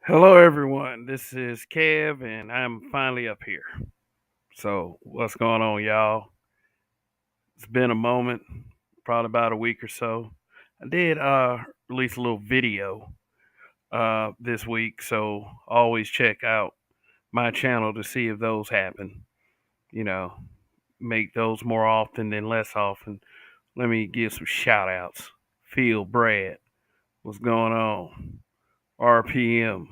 Hello, everyone. This is Kev, and I'm finally up here. So, what's going on, y'all? It's been a moment, probably about a week or so. I did release a little video this week, so always check out my channel to see if those happen. You know, make those more often than less often. Let me give some shout outs. Phil Brad, what's going on? RPM.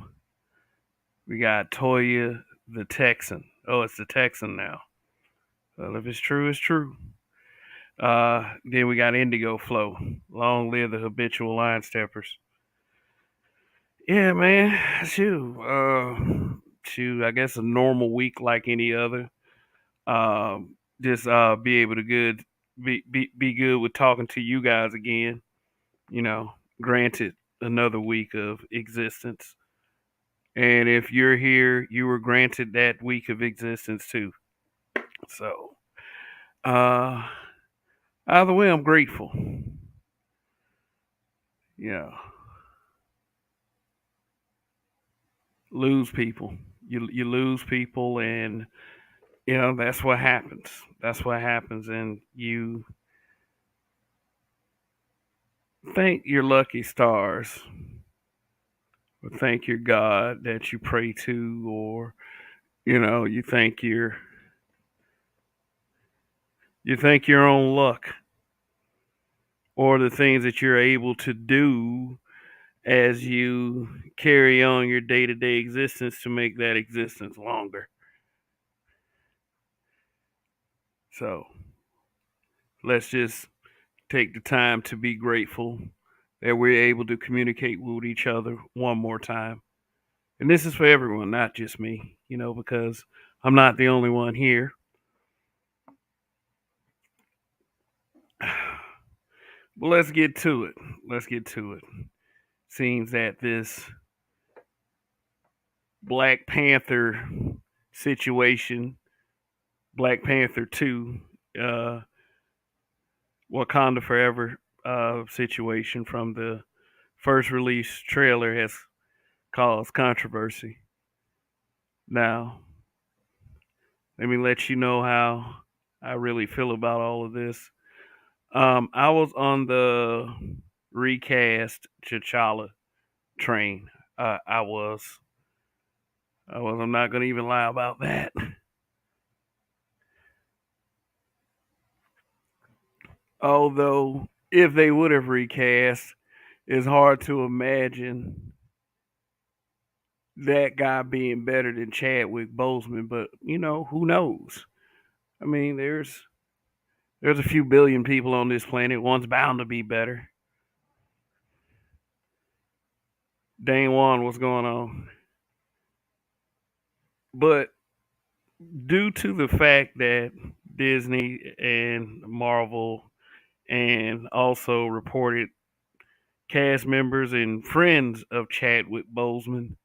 We got Toya the Texan. Oh, it's the Texan now. Well, if it's true, it's true. Then we got Indigo Flow. Long live the habitual line steppers. Yeah, man. Shoot. I guess a normal week like any other. Just be able to be good with talking to you guys again. You know, granted another week of existence. And if you're here, you were granted that week of existence too. So, uh, either way, I'm grateful. Yeah, lose people. You lose people, and that's what happens. That's what happens, and you thank your lucky stars, or thank your God that you pray to, or you thank your own luck, or the things that you're able to do as you carry on your day to day existence to make that existence longer. So let's just take the time to be grateful that we're able to communicate with each other one more time. And this is for everyone, not just me, because I'm not the only one here. But let's get to it. Let's get to it. Seems that this Black Panther situation, Black Panther 2, uh, Wakanda Forever situation from the first release trailer has caused controversy. Now, let me let you know how I really feel about all of this. I was on the recast T'Challa train. I was. I was. I'm not gonna even lie about that. Although, if they would have recast, it's hard to imagine that guy being better than Chadwick Boseman. But who knows? I mean, there's a few billion people on this planet. One's bound to be better. Dane Wan, what's going on? But due to the fact that Disney and Marvel and also reported cast members and friends of Chadwick Boseman,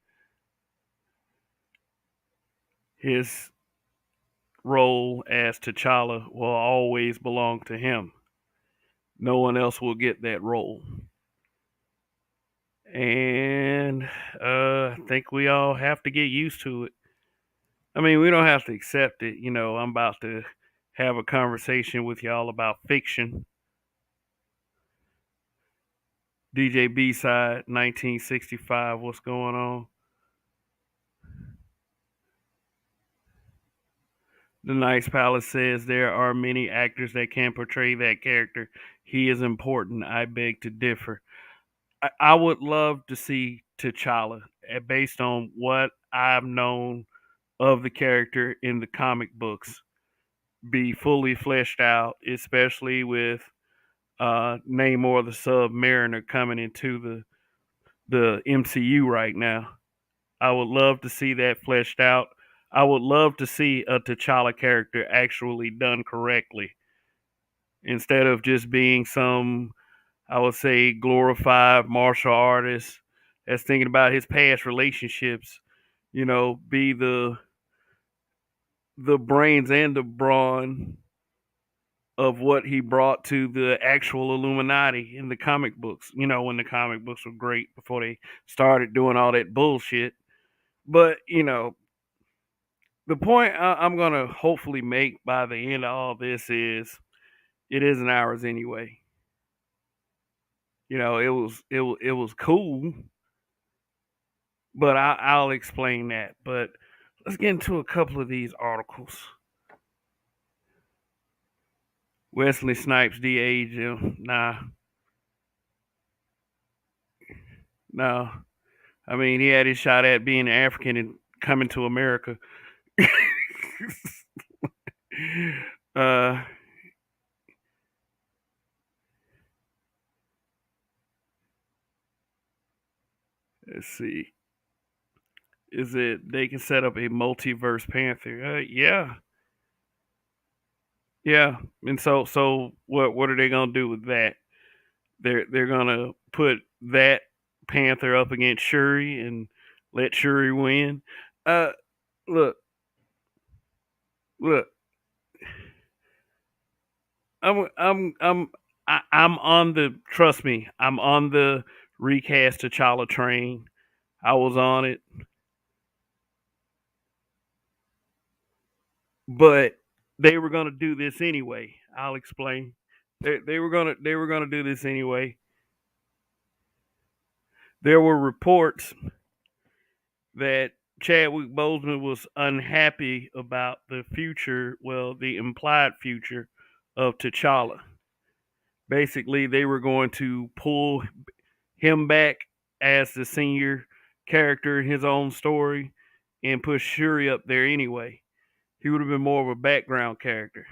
his role as T'Challa will always belong to him. No one else will get that role. And I think we all have to get used to it. I mean, we don't have to accept it. I'm about to have a conversation with y'all about fiction. DJ B side 1965, what's going on? The Nice Palace says there are many actors that can portray that character. He is important. I beg to differ. I would love to see T'Challa based on what I've known of the character in the comic books be fully fleshed out, especially with Namor the Submariner coming into the MCU right now. I would love to see that fleshed out. I would love to see a T'Challa character actually done correctly instead of just being some, I would say, glorified martial artist that's thinking about his past relationships. Be the brains and the brawn of what he brought to the actual Illuminati in the comic books. When the comic books were great before they started doing all that bullshit. But the point I'm gonna hopefully make by the end of all this is it isn't ours anyway. It was cool, but I'll explain that. But let's get into a couple of these articles. Wesley Snipes de-age him. Nah, no. I mean, he had his shot at being African and coming to America. uh, let's see. Is it they can set up a multiverse Panther? Yeah, yeah. And so what are they gonna do with that? They're gonna put that Panther up against Shuri and let Shuri win. Uh, look, look. I'm on the trust me. I'm on the recast T'Challa train. I was on it, but they were gonna do this anyway. I'll explain. They were gonna do this anyway. There were reports that Chadwick Boseman was unhappy about the future, well, the implied future of T'Challa. Basically, they were going to pull him back as the senior character in his own story and push Shuri up there anyway. He would have been more of a background character.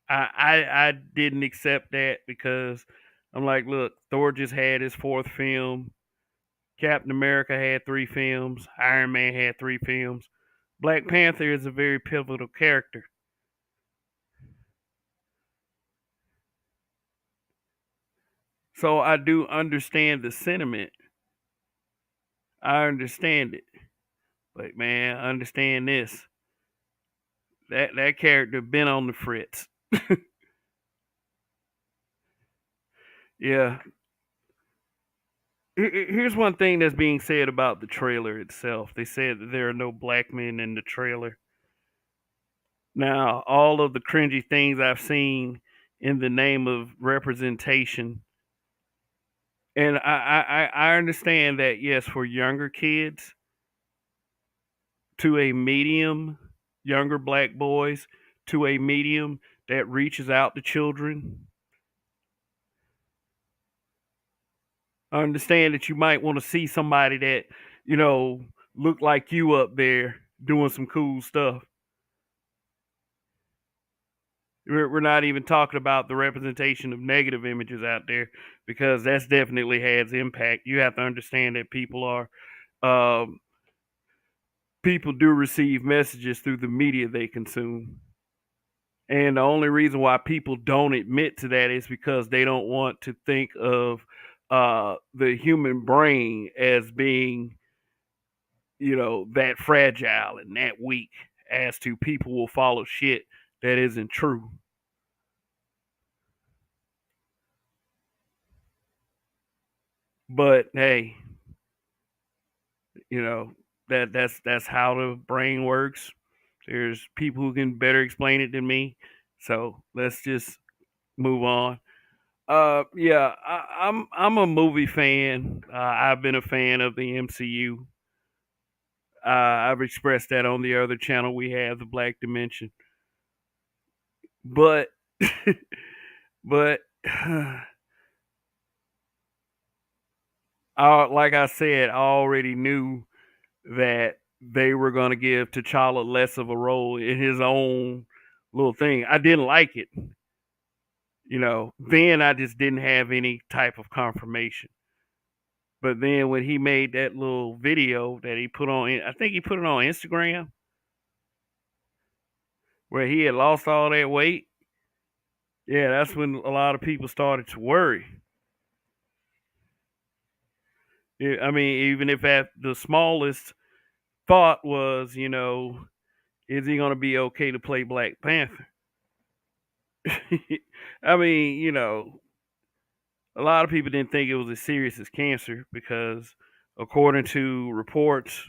I didn't accept that because I'm like, look, Thor just had his fourth film. Captain America had 3 films. Iron Man had 3 films. Black Panther is a very pivotal character. So I do understand the sentiment. I understand it. But man, understand this. That character been on the fritz. Yeah. Here's one thing that's being said about the trailer itself. They said that there are no black men in the trailer. Now, all of the cringy things I've seen in the name of representation, and I understand that yes, for younger kids to a medium, younger black boys to a medium that reaches out to children. I understand that you might want to see somebody that you know look like you up there doing some cool stuff. We're not even talking about the representation of negative images out there because that's definitely has impact. You have to understand that um, people do receive messages through the media they consume. And the only reason why people don't admit to that is because they don't want to think of the human brain as being, that fragile and that weak as to people will follow shit that isn't true. But hey, you know that's how the brain works. There's people who can better explain it than me. So let's just move on. Yeah, I'm a movie fan. I've been a fan of the MCU. I've expressed that on the other channel we have, the Black Dimension. But, but, like I said, I already knew that they were going to give T'Challa less of a role in his own little thing. I didn't like it. Then I just didn't have any type of confirmation. But then when he made that little video that he put on, I think he put it on Instagram, where he had lost all that weight. Yeah, that's when a lot of people started to worry. Yeah, I mean, even if at the smallest thought was, is he going to be okay to play Black Panther? I mean, a lot of people didn't think it was as serious as cancer because According to reports,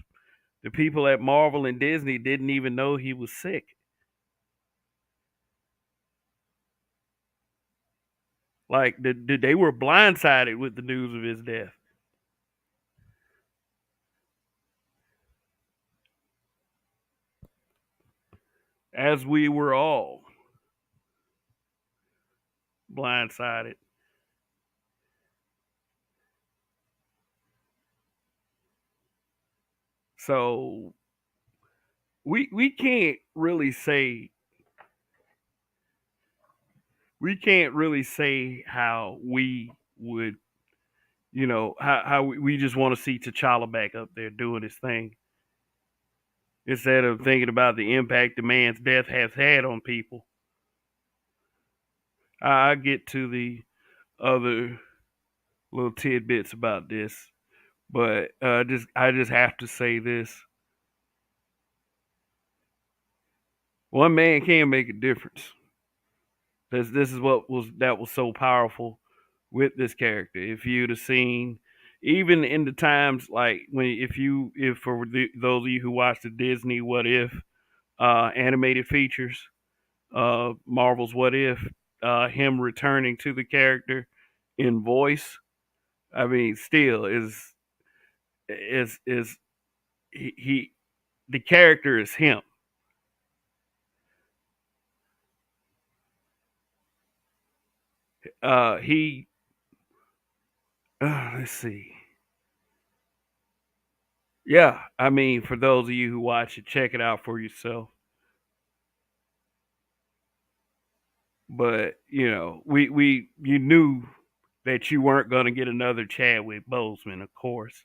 the people at Marvel and Disney didn't even know he was sick. Like they were blindsided with the news of his death, as we were all blindsided. So we can't really say how we would, how we just want to see T'Challa back up there doing his thing instead of thinking about the impact the man's death has had on people. I get to the other little tidbits about this, but I just have to say this: one man can make a difference. This is what was so powerful with this character. If you'd have seen, even in the times like when if for those of you who watch the Disney What If animated features, Marvel's What If, him returning to the character in voice, I mean, still is he the character is him. He let's see. Yeah, I mean, for those of you who watch it, check it out for yourself. But we you knew that you weren't going to get another Chadwick Boseman, of course.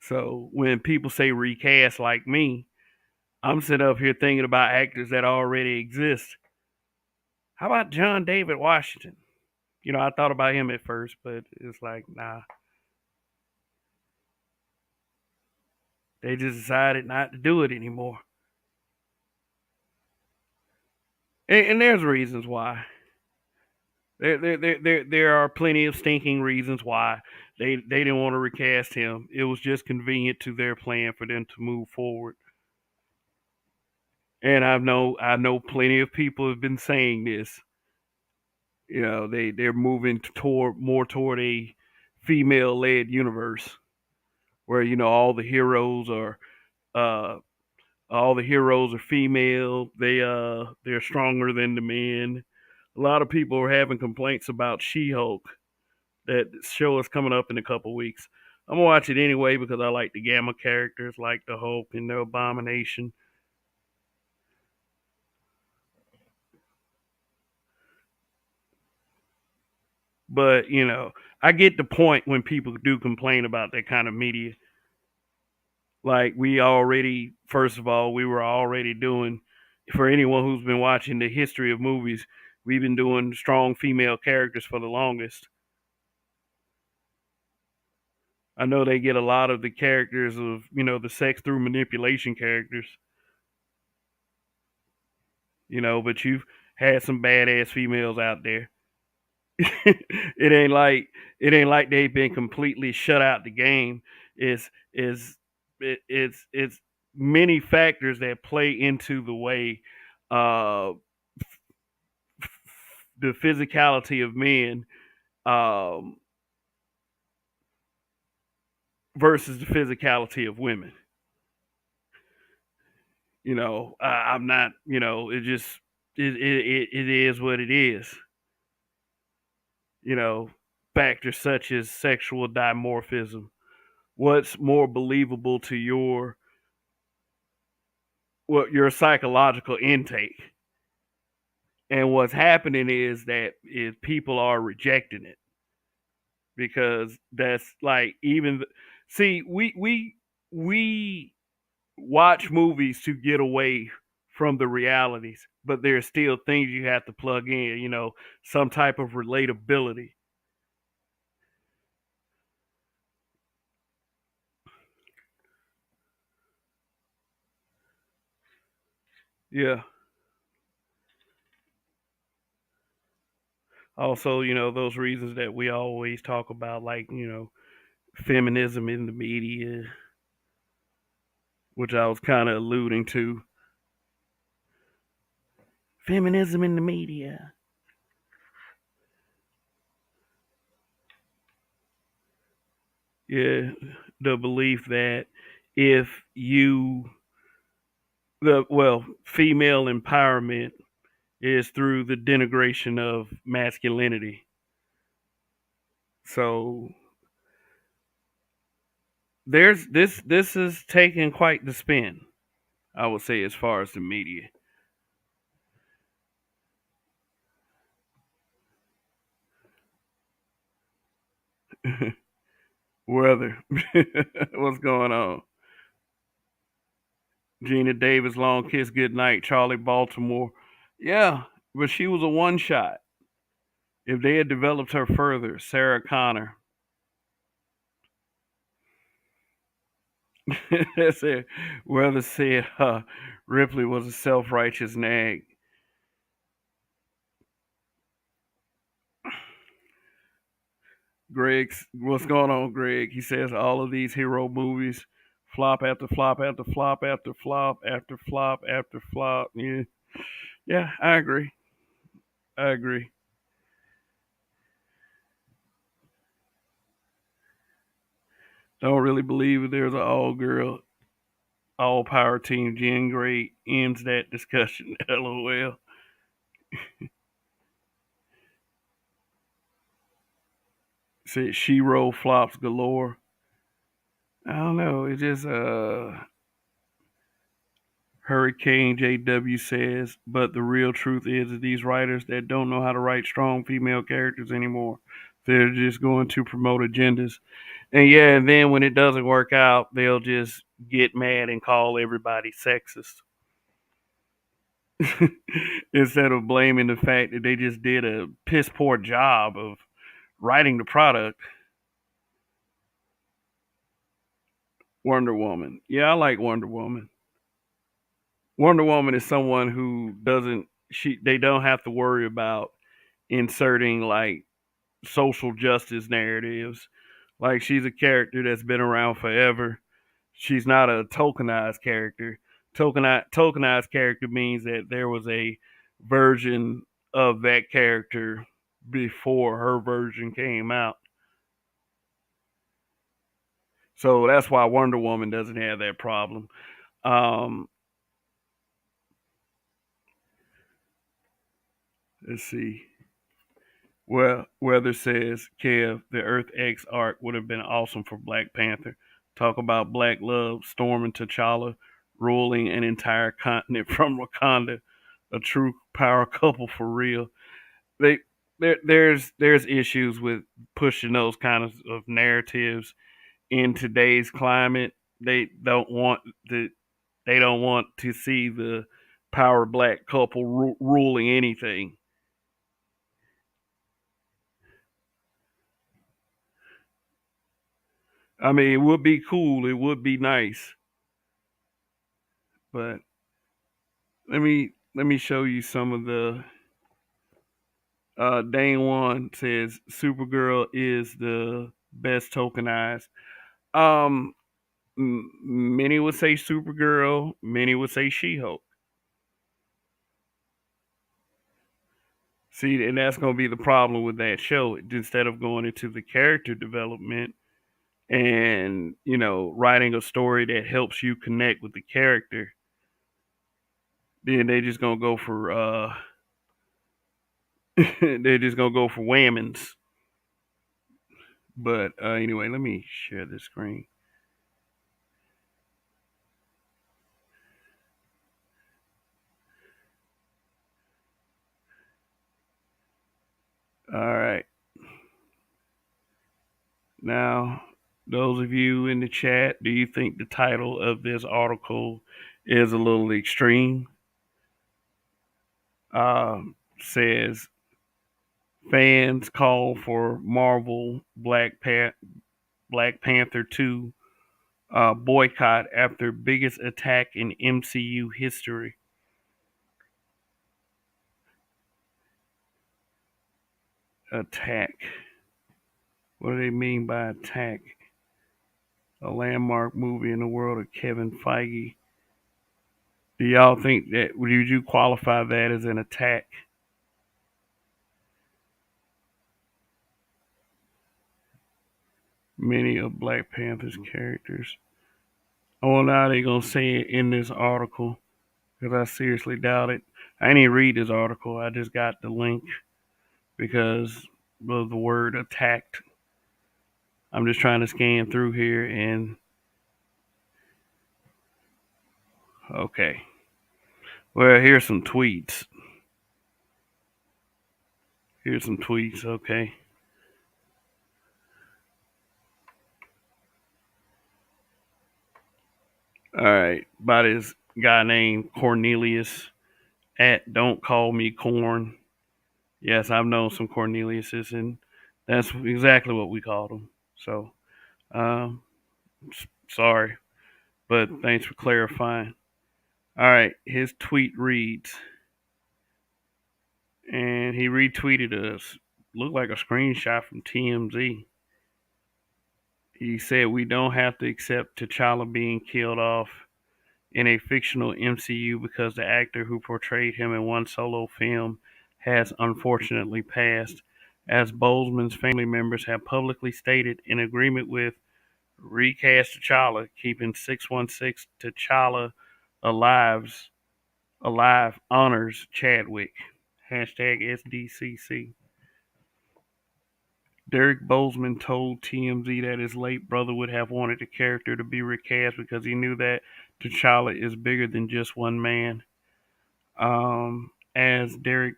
So when people say recast like me, I'm sitting up here thinking about actors that already exist. How about John David Washington? I thought about him at first, but it's like, nah, they just decided not to do it anymore. And there's reasons why. There are plenty of stinking reasons why they didn't want to recast him. It was just convenient to their plan for them to move forward. And I know plenty of people have been saying this. They're moving toward a female led universe where uh all the heroes are female. They're stronger than the men. A lot of people are having complaints about She-Hulk. That show is coming up in a couple weeks. I'm gonna watch it anyway because I like the Gamma characters, like the Hulk and the Abomination. But I get the point when people do complain about that kind of media. Like first of all, we were already doing, for anyone who's been watching the history of movies, we've been doing strong female characters for the longest. I know they get a lot of the characters of, the sex through manipulation characters, but you've had some badass females out there. it ain't like they've been completely shut out the game. It's many factors that play into the way uh the physicality of men um versus the physicality of women. I'm not, it just it is what it is. you know Factors such as sexual dimorphism, what's more believable to your psychological intake. And what's happening is people are rejecting it because that's like, even see, we watch movies to get away from the realities, but there's still things you have to plug in, some type of relatability. Yeah. Also, those reasons that we always talk about, like, feminism in the media, which I was kind of alluding to. Feminism in the media. Yeah, the belief that if you female empowerment is through the denigration of masculinity. So there's this is taking quite the spin, I would say, as far as the media. Weather. What's going on? Gina Davis, long kiss goodnight, Charlie Baltimore. Yeah, but she was a one shot. If they had developed her further, Sarah Connor. Said, Weather said Ripley was a self righteous nag. What's going on, Greg? He says all of these hero movies flop after flop after flop after flop after flop after flop. Yeah, yeah, I agree. I agree. Don't really believe that there's an all girl, all power team. Jen Grey ends that discussion. LOL. Said Shiro flops galore. I don't know. It's just Hurricane JW says, but the real truth is that these writers that don't know how to write strong female characters anymore. They're just going to promote agendas. And yeah, and then when it doesn't work out, they'll just get mad and call everybody sexist. Instead of blaming the fact that they just did a piss poor job of writing the product. Wonder Woman. Yeah, I like Wonder Woman. Wonder Woman is someone who doesn't they don't have to worry about inserting like social justice narratives. Like she's a character that's been around forever. She's not a tokenized character. Tokenized character means that there was a version of that character before her version came out. So that's why Wonder Woman doesn't have that problem. Um, let's see. Well, Weather says, Kev, the Earth X arc would have been awesome for Black Panther. Talk about black love, Storm and T'Challa ruling an entire continent from Wakanda. A true power couple for real. They there's issues with pushing those of narratives in today's climate. They don't want the they don't want to see the power black couple ruling anything. I mean, it would be cool. It would be nice, but let me show you some of the. Dane One says Supergirl is the best tokenized. Um, Many would say Supergirl. Many would say She-Hulk. See, and that's going to be the problem with that show. Instead of going into the character development and writing a story that helps you connect with the character, then they just gonna go for they're just gonna go for whammons. But anyway, let me share the screen. All right. Now, those of you in the chat, do you think the title of this article is a little extreme? Says fans call for Marvel Black Panther 2 boycott after biggest attack in MCU history. Attack. What do they mean by attack? a landmark movie in the world of Kevin Feige. Do y'all think that, would you qualify that as an attack? Many of Black Panther's characters. I wonder how they gonna say it in this article, because I seriously doubt it. I didn't even read this article. I just got the link because of the word attacked. I'm just trying to scan through here and okay. Well, here's some tweets. Here's some tweets. Okay. All right. By this guy named Cornelius at Don't Call Me Corn. Yes, I've known some Corneliuses, and that's exactly what we called them. So, um, sorry, but thanks for clarifying. All right, his tweet reads, and he retweeted us. Looked like a screenshot from TMZ. He said, "We don't have to accept T'Challa being killed off in a fictional MCU because the actor who portrayed him in one solo film has unfortunately passed, as Boseman's family members have publicly stated in agreement with recast T'Challa, keeping 616 T'Challa alive, alive honors Chadwick. Hashtag SDCC. Derek Boseman told TMZ that his late brother would have wanted the character to be recast because he knew that T'Challa is bigger than just one man. As Derek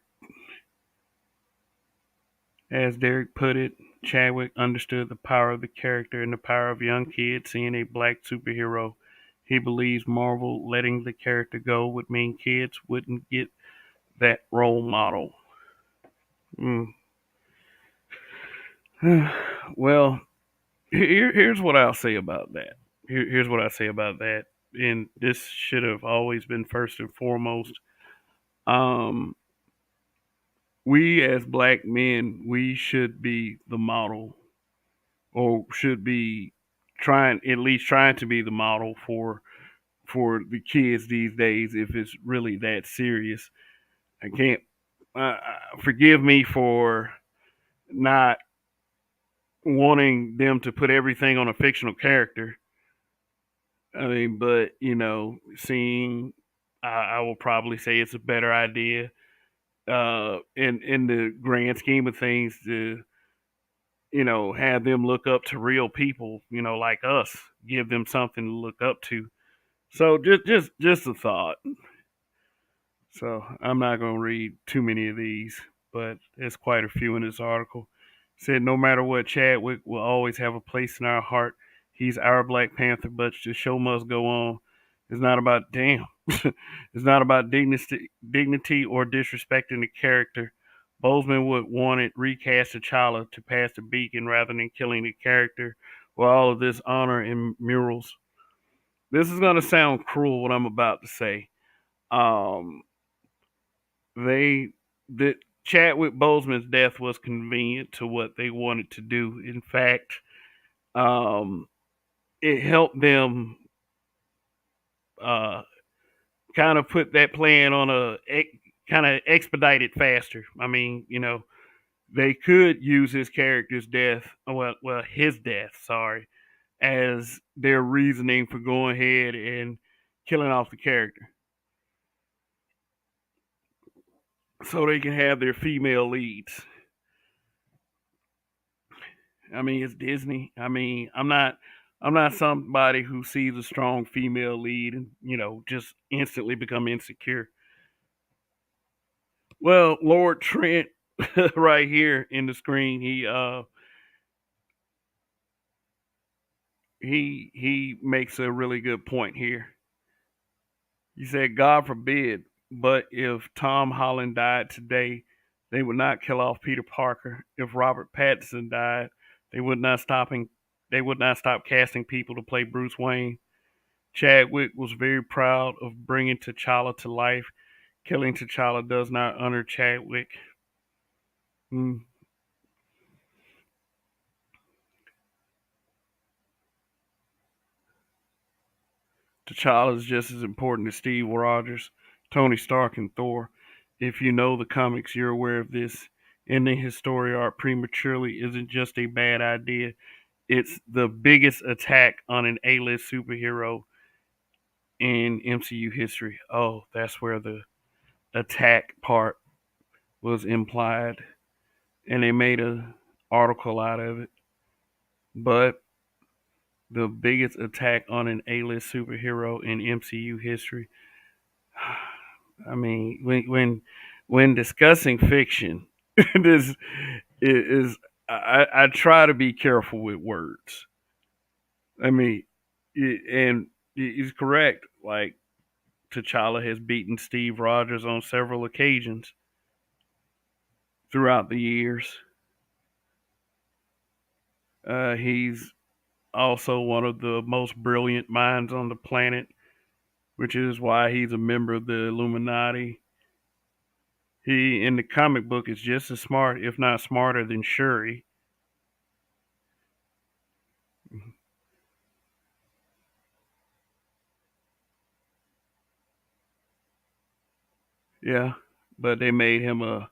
put it, Chadwick understood the power of the character and the power of young kids seeing a black superhero. He believes Marvel letting the character go would mean kids wouldn't get that role model. Mm. Well, here's what I'll say about that. Here's what I say about that. And this should have always been first and foremost. Um, we as black men, we should be the model, or should be trying, at least trying to be the model for the kids these days. If it's really that serious, I can't. Forgive me for not wanting them to put everything on a fictional character. I mean, but seeing, I will probably say it's a better idea. In the grand scheme of things, to have them look up to real people, like us, give them something to look up to. So just a thought. So I'm not going to read too many of these, but there's quite a few in this article. It said, no matter what, Chadwick will always have a place in our heart. He's our Black Panther, but the show must go on. It's not about damn. It's not about dignity or disrespecting the character. Bozeman would want it recast T'Challa to pass the beacon rather than killing the character with all of this honor and murals. This is going to sound cruel, what I'm about to say. Um, they that Chadwick Boseman's death was convenient to what they wanted to do. In fact, um, it helped them uh, kind of put that plan on kind of expedite it faster. I mean, they could use his character's death, well, his death, sorry, as their reasoning for going ahead and killing off the character, so they can have their female leads. I mean, it's Disney. I mean, I'm not somebody who sees a strong female lead and just instantly become insecure. Well, Lord Trent, right here in the screen, he makes a really good point here. He said, "God forbid, but if Tom Holland died today, they would not kill off Peter Parker. If Robert Pattinson died, they would not stopping they would not stop casting people to play Bruce Wayne. Chadwick was very proud of bringing T'Challa to life. Killing T'Challa does not honor Chadwick." Mm. T'Challa is just as important as Steve Rogers, Tony Stark, and Thor. If you know the comics, you're aware of this. Ending his story arc prematurely isn't just a bad idea, it's the biggest attack on an A-list superhero in MCU history. Oh, that's where the attack part was implied, and they made a article out of it. But the biggest attack on an A-list superhero in MCU history. I mean, when discussing fiction, this is I try to be careful with words. I mean, and he's correct. Like T'Challa has beaten Steve Rogers on several occasions throughout the years. He's also one of the most brilliant minds on the planet, which is why he's a member of the Illuminati. He, in the comic book, is just as smart, if not smarter, than Shuri. Yeah, but they made him a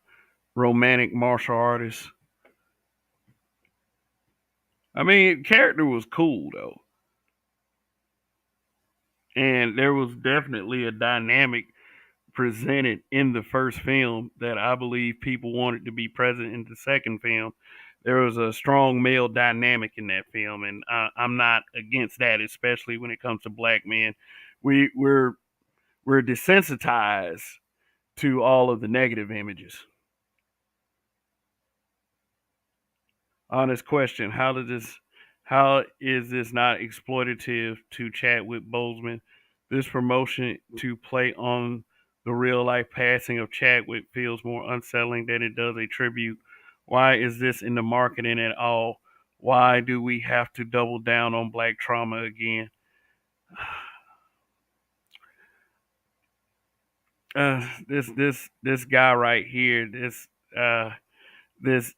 romantic martial artist. I mean, character was cool though, and there was definitely a dynamic presented in the first film that I believe people wanted to be present in the second film. There was a strong male dynamic in that film, and I'm not against that, especially when it comes to black men. We we're desensitized to all of the negative images. Honest question: how is this not exploitative to Chadwick Boseman? This promotion to play on the real life passing of Chadwick feels more unsettling than it does a tribute. Why is this in the marketing at all? Why do we have to double down on black trauma again? This guy right here, uh this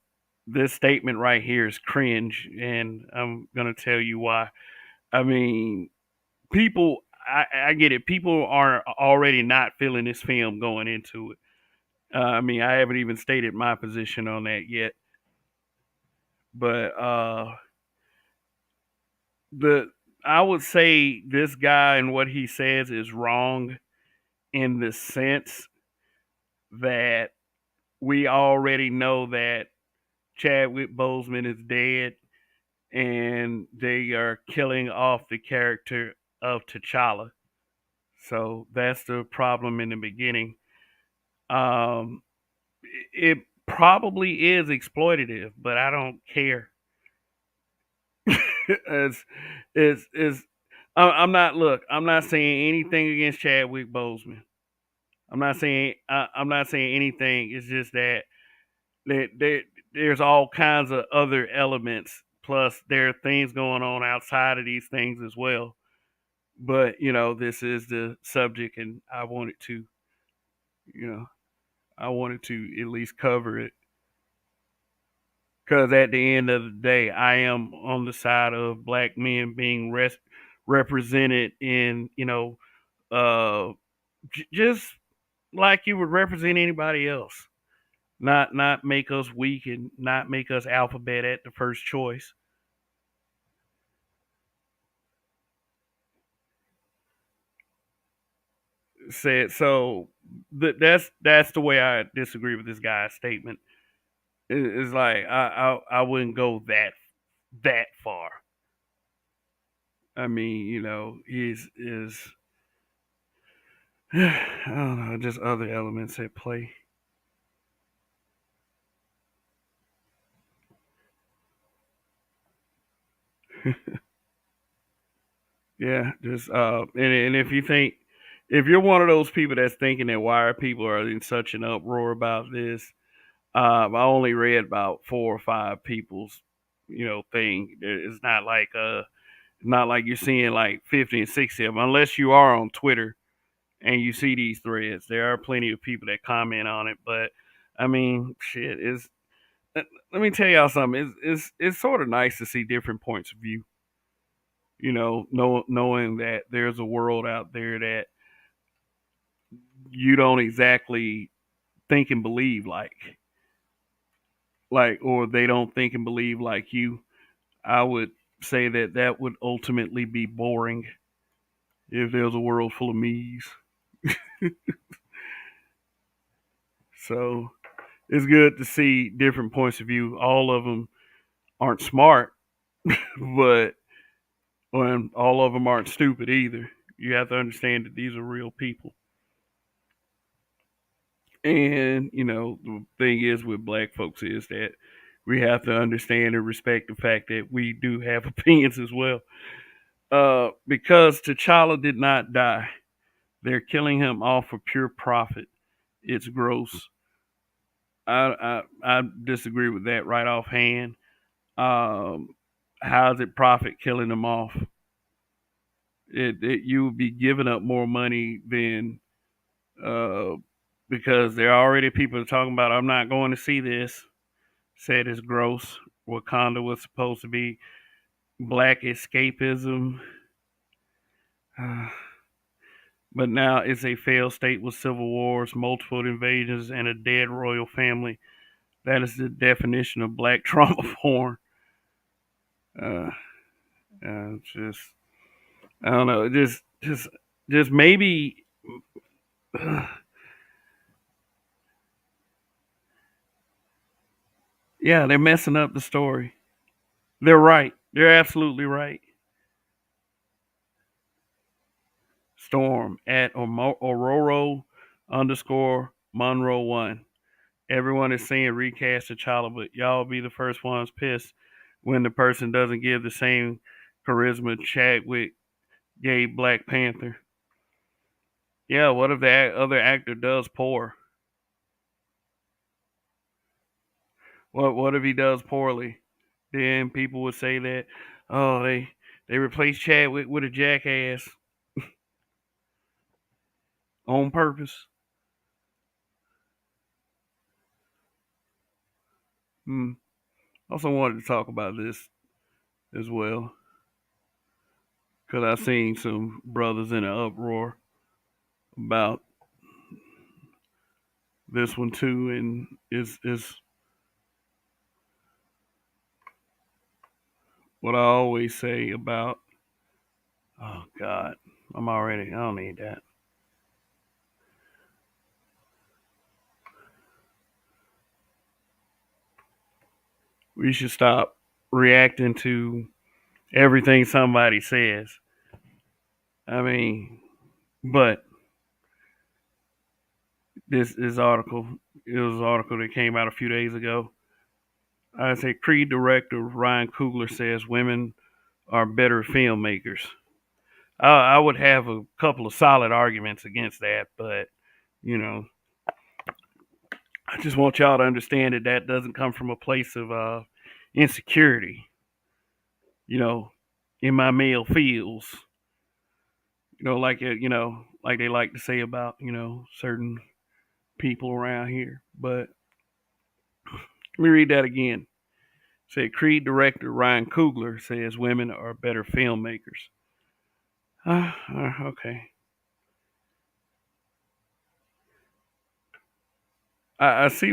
this statement right here is cringe, and I'm gonna tell you why. I mean, people, I get it. People are already not feeling this film going into it. I mean, I haven't even stated my position on that yet, but the I would say this guy and what he says is wrong in the sense that we already know that Chadwick Boseman is dead and they are killing off the character of T'Challa. So that's the problem in the beginning. Um, it probably is exploitative, but I don't care. it's, it's, I'm not, look, I'm not saying anything against Chadwick Boseman. I'm not saying anything. It's just that there, there's all kinds of other elements. Plus, there are things going on outside of these things as well. But this is the subject, and you know, I wanted to at least cover it because at the end of the day, I am on the side of black men being represented in uh, just like you would represent anybody else. Not make us weak and not make us alphabet at the first choice. Said so. That's the way I disagree with this guy's statement. It's like I wouldn't go that far. I mean, he's is I don't know, just other elements at play. Yeah, just and if you think if you're one of those people that's thinking that why people are in such an uproar about this, I only read about 4 or 5 people's thing. It's not like you're seeing like 50 and 60 of them unless you are on Twitter and you see these threads. There are plenty of people that comment on it, but I mean, shit is. Let me tell y'all something. It's sort of nice to see different points of view. Knowing that there's a world out there that you don't exactly think and believe or they don't think and believe like you. I would say that that would ultimately be boring if there's a world full of me's. So it's good to see different points of view. All of them aren't smart, but and all of them aren't stupid either. You have to understand that these are real people. And, the thing is with black folks is that we have to understand and respect the fact that we do have opinions as well. Because T'Challa did not die. They're killing him off for pure profit. It's gross. I disagree with that right offhand. Um, how is it profit killing him off? You would be giving up more money than uh, because there are already people talking about I'm not going to see this. Said it's gross. Wakanda was supposed to be black escapism, but now it's a failed state with civil wars, multiple invasions, and a dead royal family. That is the definition of black trauma porn. Uh, just I don't know. Just maybe. Yeah, they're messing up the story. They're right. They're absolutely right. Storm at Ororo underscore Monroe one. Everyone is saying recast T'Challa, but y'all be the first ones pissed when the person doesn't give the same charisma Chadwick gave Black Panther. Yeah, what if the other actor does poor? What if he does poorly? Then people would say that, oh, they replaced Chadwick with a jackass on purpose. Hmm. Also wanted to talk about this as well because I seen some brothers in an uproar about this one too, and is what I always say about. Oh God, I don't need that. We should stop reacting to everything somebody says. I mean, but this article, it was an article that came out a few days ago. I say Creed director Ryan Coogler says women are better filmmakers. I would have a couple of solid arguments against that, but you know, I just want y'all to understand that that doesn't come from a place of insecurity. You know, in my male feels, like they like to say about certain people around here. But let me read that again. Say Creed director Ryan Coogler says women are better filmmakers. Okay. I see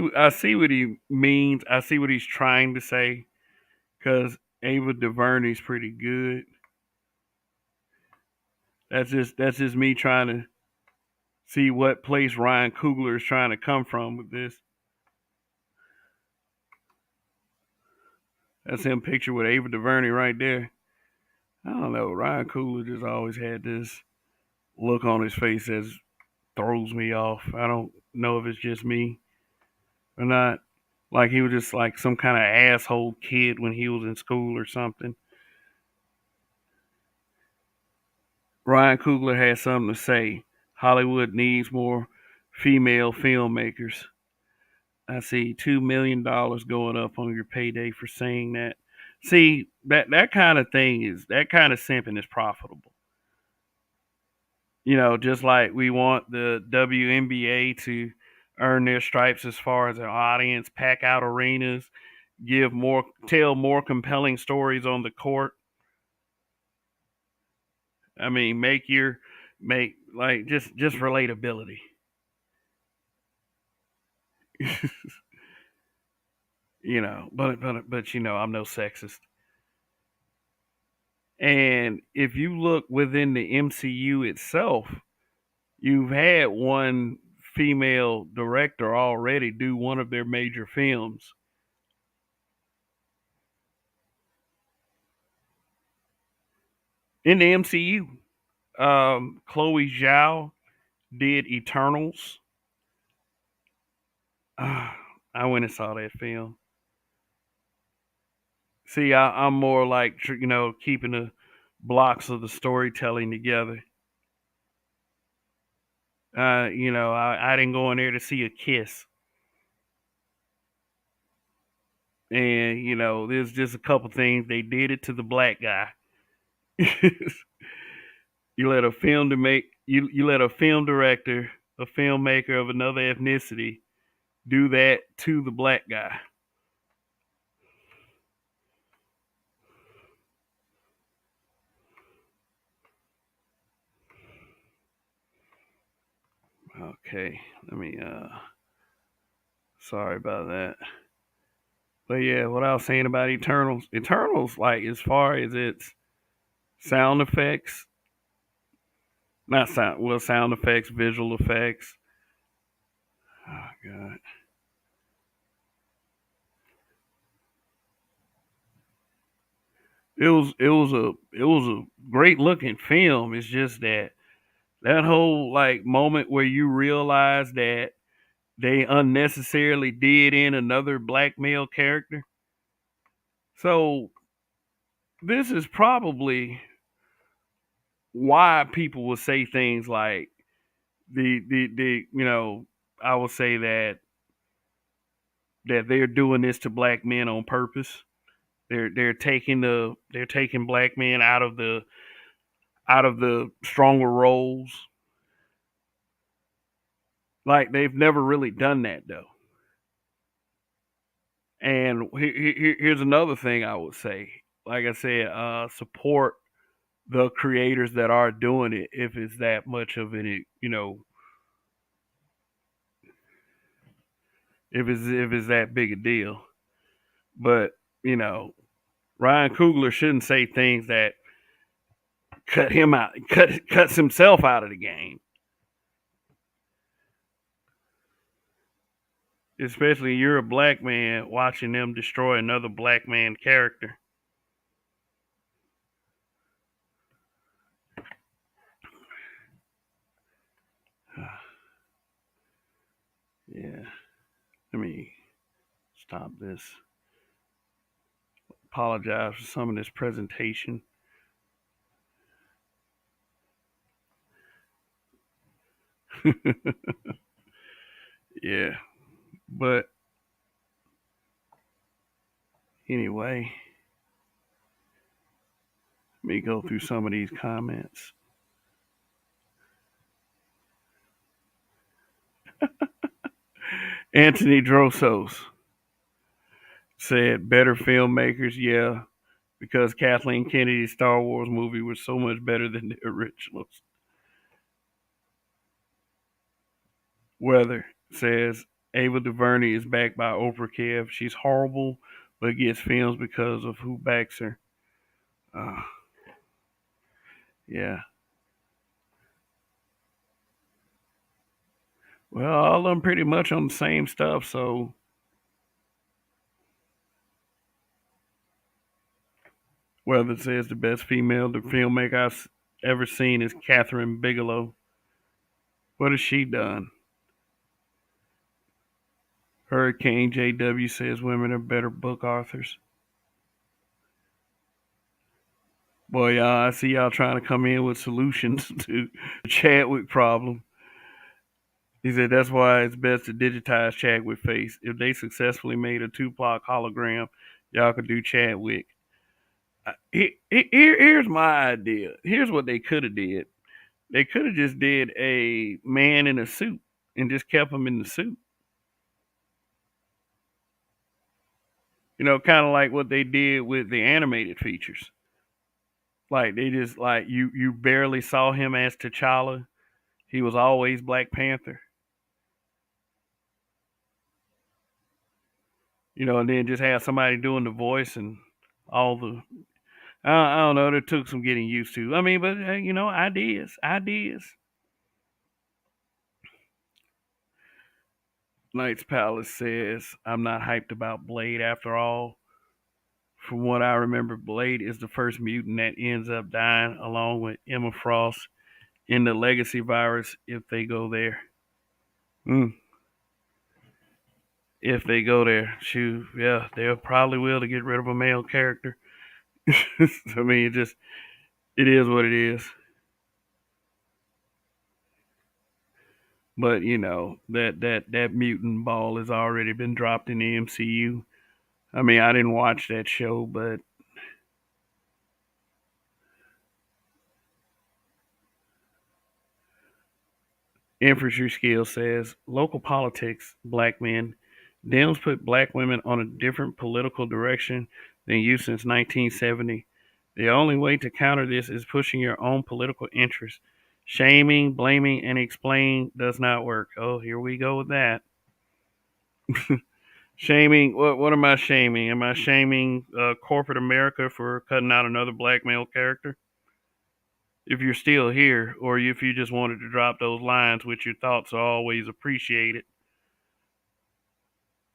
what he means. I see what he's trying to say because Ava DuVernay's pretty good. That's just me trying to see what place Ryan Coogler is trying to come from with this. That's him pictured with Ava DuVernay right there. I don't know. Ryan Coogler just always had this look on his face that throws me off. I don't know if it's just me or not. Like he was just like some kind of asshole kid when he was in school or something. Ryan Coogler has something to say. Hollywood needs more female filmmakers. I see $2 million going up on your payday for saying that. See that kind of thing is that kind of simping is profitable. Just like we want the WNBA to earn their stripes as far as an audience, pack out arenas, tell more compelling stories on the court. I mean, make like just relatability. But I'm no sexist. And if you look within the MCU itself, you've had one female director already do one of their major films. In the MCU. Chloe Zhao did Eternals. I went and saw that film. See, I'm more like keeping the blocks of the storytelling together. I didn't go in there to see a kiss, and there's just a couple things they did it to the black guy. You let a film director, a filmmaker of another ethnicity, do that to the black guy. Okay, let me. Sorry about that. But yeah, what I was saying about Eternals, like as far as its sound effects, not sound, well, sound effects, visual effects. Oh god, it was a great looking film. It's just that whole like moment where you realize that they unnecessarily did in another black male character. So this is probably why people will say things like the I will say that they're doing this to black men on purpose. They're taking black men out of the stronger roles. Like they've never really done that though. And here's another thing I would say. Like I said, support the creators that are doing it if it's that much of an if it's that big a deal. But you know, Ryan Coogler shouldn't say things that cuts himself out of the game. Especially you're a black man watching them destroy another black man character. Yeah. Let me stop this. Apologize for some of this presentation. Yeah. But anyway, let me go through some of these comments. Anthony Drosos said, better filmmakers, yeah, because Kathleen Kennedy's Star Wars movie was so much better than the originals. Weather says, Ava DuVernay is backed by Oprah Kev. She's horrible, but gets films because of who backs her. Uh, yeah. Well, all of them pretty much on the same stuff, so Weather says the best female filmmaker I've ever seen is Catherine Bigelow. What has she done? Hurricane JW says women are better book authors. Boy, y'all, I see y'all trying to come in with solutions to the Chadwick problem. He said that's why it's best to digitize Chadwick face. If they successfully made a Tupac hologram, y'all could do Chadwick. Here's my idea. Here's what they could have did. They could have just did a man in a suit and just kept him in the suit. Kind of like what they did with the animated features. Like they just like you barely saw him as T'Challa. He was always Black Panther. And then just have somebody doing the voice and all the I don't know. It took some getting used to. I mean, but ideas. Knight's Palace says I'm not hyped about Blade after all. From what I remember, Blade is the first mutant that ends up dying along with Emma Frost in the Legacy virus. If they go there, mm, if they go there, shoot, yeah, they probably will to get rid of a male character. I mean, it is what it is. But that mutant ball has already been dropped in the MCU. I mean, I didn't watch that show, but Infantry Skill says local politics, black men. Dems put black women on a different political direction than you since 1970. The only way to counter this is pushing your own political interests. Shaming, blaming, and explaining does not work. Oh, here we go with that. Shaming. What am I shaming? Am I shaming corporate America for cutting out another black male character? If you're still here, or if you just wanted to drop those lines, which your thoughts are always appreciated,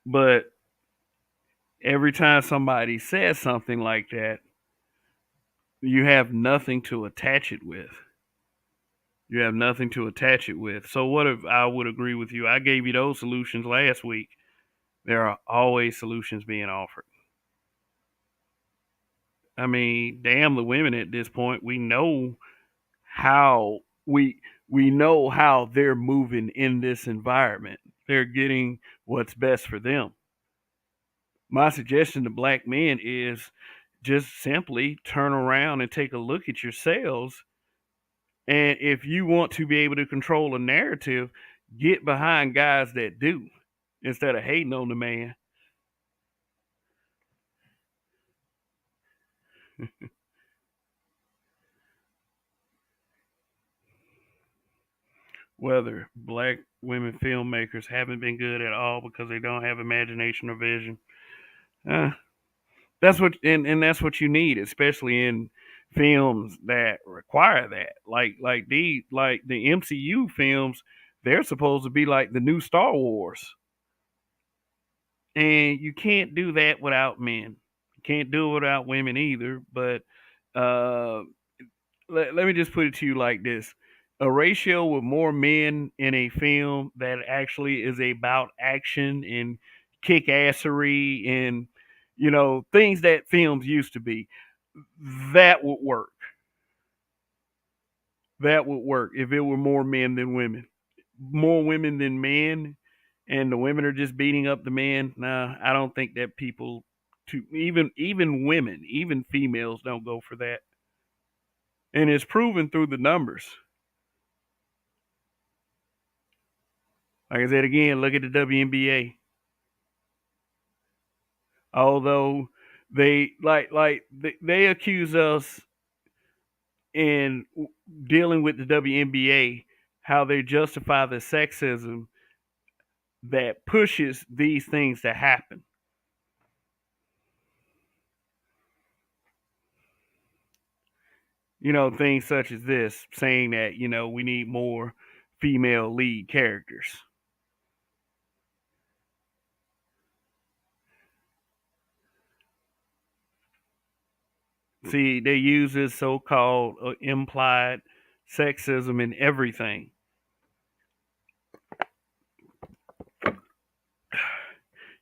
but every time somebody says something like that, you have nothing to attach it with. You have nothing to attach it with. So what if I would agree with you? I gave you those solutions last week. There are always solutions being offered. I mean, damn the women at this point. How we know how they're moving in this environment. They're getting what's best for them. My suggestion to black men is just simply turn around and take a look at yourselves. And if you want to be able to control a narrative, get behind guys that do instead of hating on the man. Whether black women filmmakers haven't been good at all because they don't have imagination or vision. Uh, and that's what you need, especially in films that require that. Like the MCU films, they're supposed to be like the new Star Wars. And you can't do that without men. You can't do it without women either. But uh, let me just put it to you like this: a ratio with more men in a film that actually is about action and kick assery and things that films used to be, that would work. That would work if it were more men than women. More women than men, and the women are just beating up the men. Nah, I don't think that people, to even women, even females, don't go for that. And it's proven through the numbers. Like I said again, look at the WNBA. Although they accuse us in dealing with the WNBA how they justify the sexism that pushes these things to happen. Things such as this, saying that, we need more female lead characters. See, they use this so called implied sexism in everything.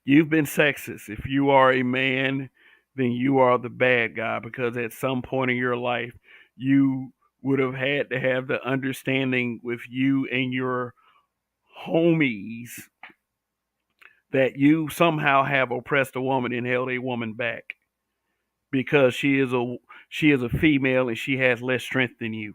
You've been sexist. If you are a man, then you are the bad guy because at some point in your life, you would have had to have the understanding with you and your homies that you somehow have oppressed a woman and held a woman back because she is a female and she has less strength than you.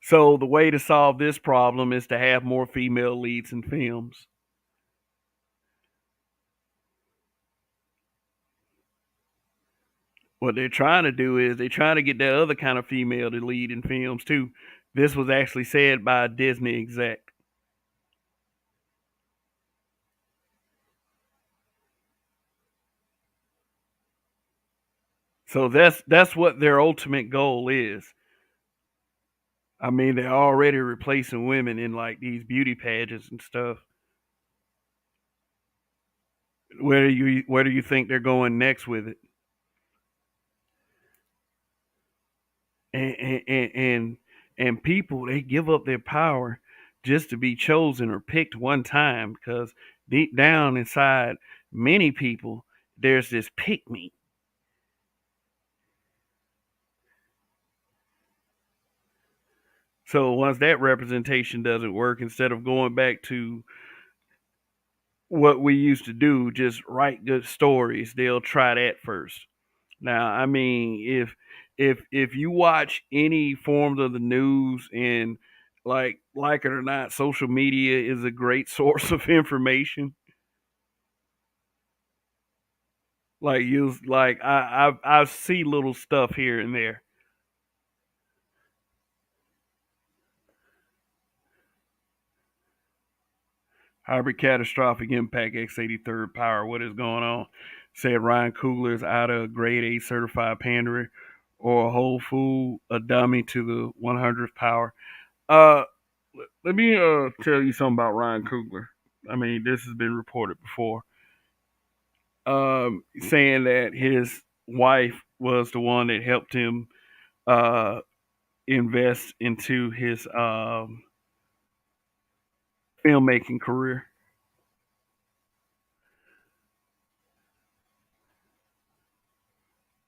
So the way to solve this problem is to have more female leads in films. What they're trying to do is they're trying to get that other kind of female to lead in films too. This was actually said by a Disney exec. So that's what their ultimate goal is. I mean, they're already replacing women in like these beauty pageants and stuff. Where do you think they're going next with it? And people, they give up their power just to be chosen or picked one time, because deep down inside many people there's this pick me. So once that representation doesn't work, instead of going back to what we used to do, just write good stories, they'll try that first. Now, I mean, if you watch any forms of the news, and like it or not, social media is a great source of information. I see little stuff here and there. Hybrid catastrophic impact X83rd power. What is going on? Said Ryan Coogler is out of grade A certified pandering or a whole fool, a dummy to the 100th power. Uh, Let me tell you something about Ryan Coogler. I mean, this has been reported before. Saying that his wife was the one that helped him uh, invest into his filmmaking career.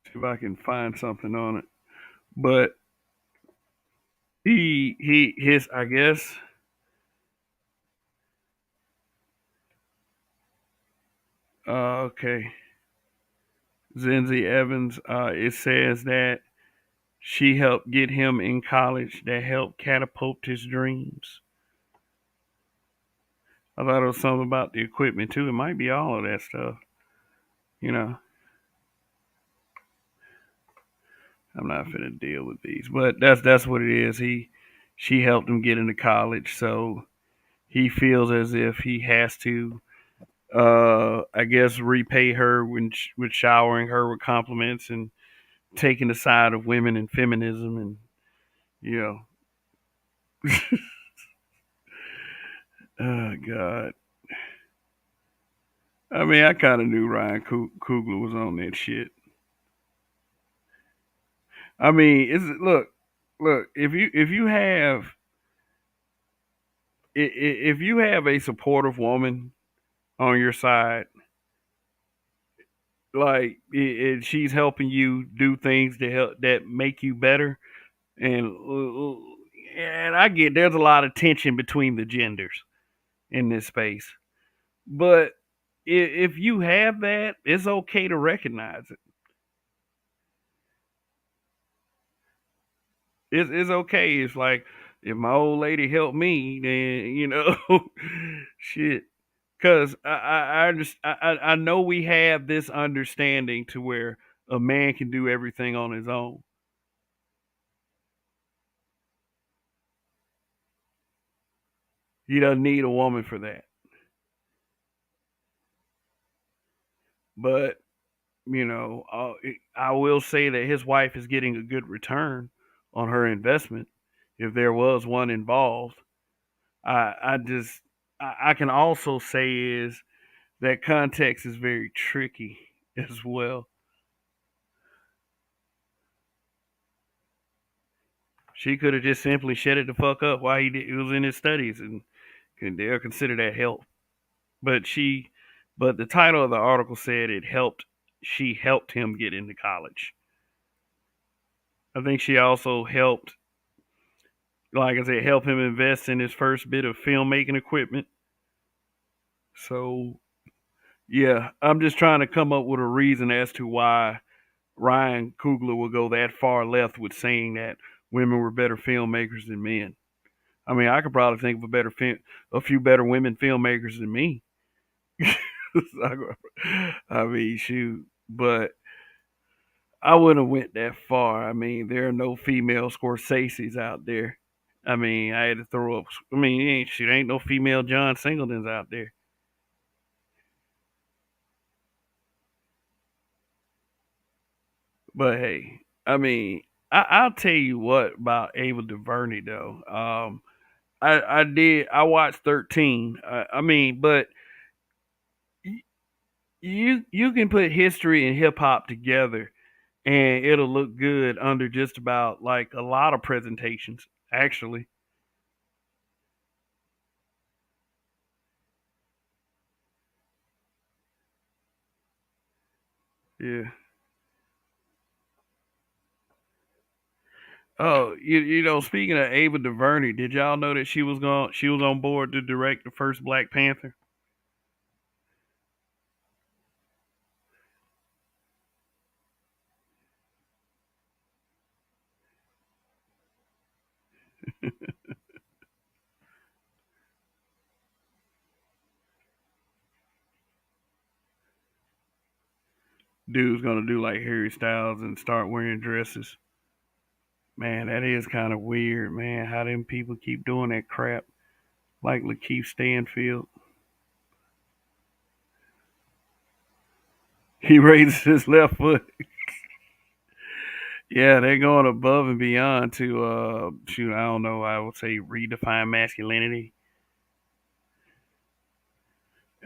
See if I can find something on it. But his I guess okay, Zenzi Evans. It says that she helped get him in college. That helped catapult his dreams. I thought it was something about the equipment too. It might be all of that stuff. You know, I'm not gonna deal with these, but that's what it is. She helped him get into college, so he feels as if he has to, I guess, repay her with showering her with compliments and taking the side of women and feminism, and you know, oh God. I mean, I kind of knew Ryan Coogler was on that shit. I mean, look. If you have a supportive woman on your side, like she's helping you do things to help that make you better, and I get there's a lot of tension between the genders in this space, but if you have that, it's okay to recognize it. It's okay. It's like if my old lady helped me, then shit. Because I know we have this understanding to where a man can do everything on his own. He doesn't need a woman for that. But I will say that his wife is getting a good return on her investment, if there was one involved. I just I can also say is that context is very tricky as well. She could have just simply shut it the fuck up while he was in his studies, and they'll consider that help. But but the title of the article said it helped. She helped him get into college. I think she also helped, like I said, help him invest in his first bit of filmmaking equipment. So yeah, I'm just trying to come up with a reason as to why Ryan Coogler will go that far left with saying that women were better filmmakers than men. I mean, I could probably think of a few better women filmmakers than me. I mean, shoot, but I wouldn't have went that far. I mean, there are no female Scorseses out there. I mean, I had to throw up. I mean, ain't no female John Singletons out there. But hey, I mean, I'll tell you what about Ava DuVernay though. I watched 13. I mean, but you can put history and hip hop together and it'll look good under just about like a lot of presentations. Actually, yeah. Oh, speaking of Ava DuVernay, did y'all know that she was on board to direct the first Black Panther? Dude's gonna do like Harry Styles and start wearing dresses. Man, that is kind of weird, man. How them people keep doing that crap, like Lakeith Stanfield. He raises his left foot. Yeah, they're going above and beyond to shoot. I don't know. I would say redefine masculinity.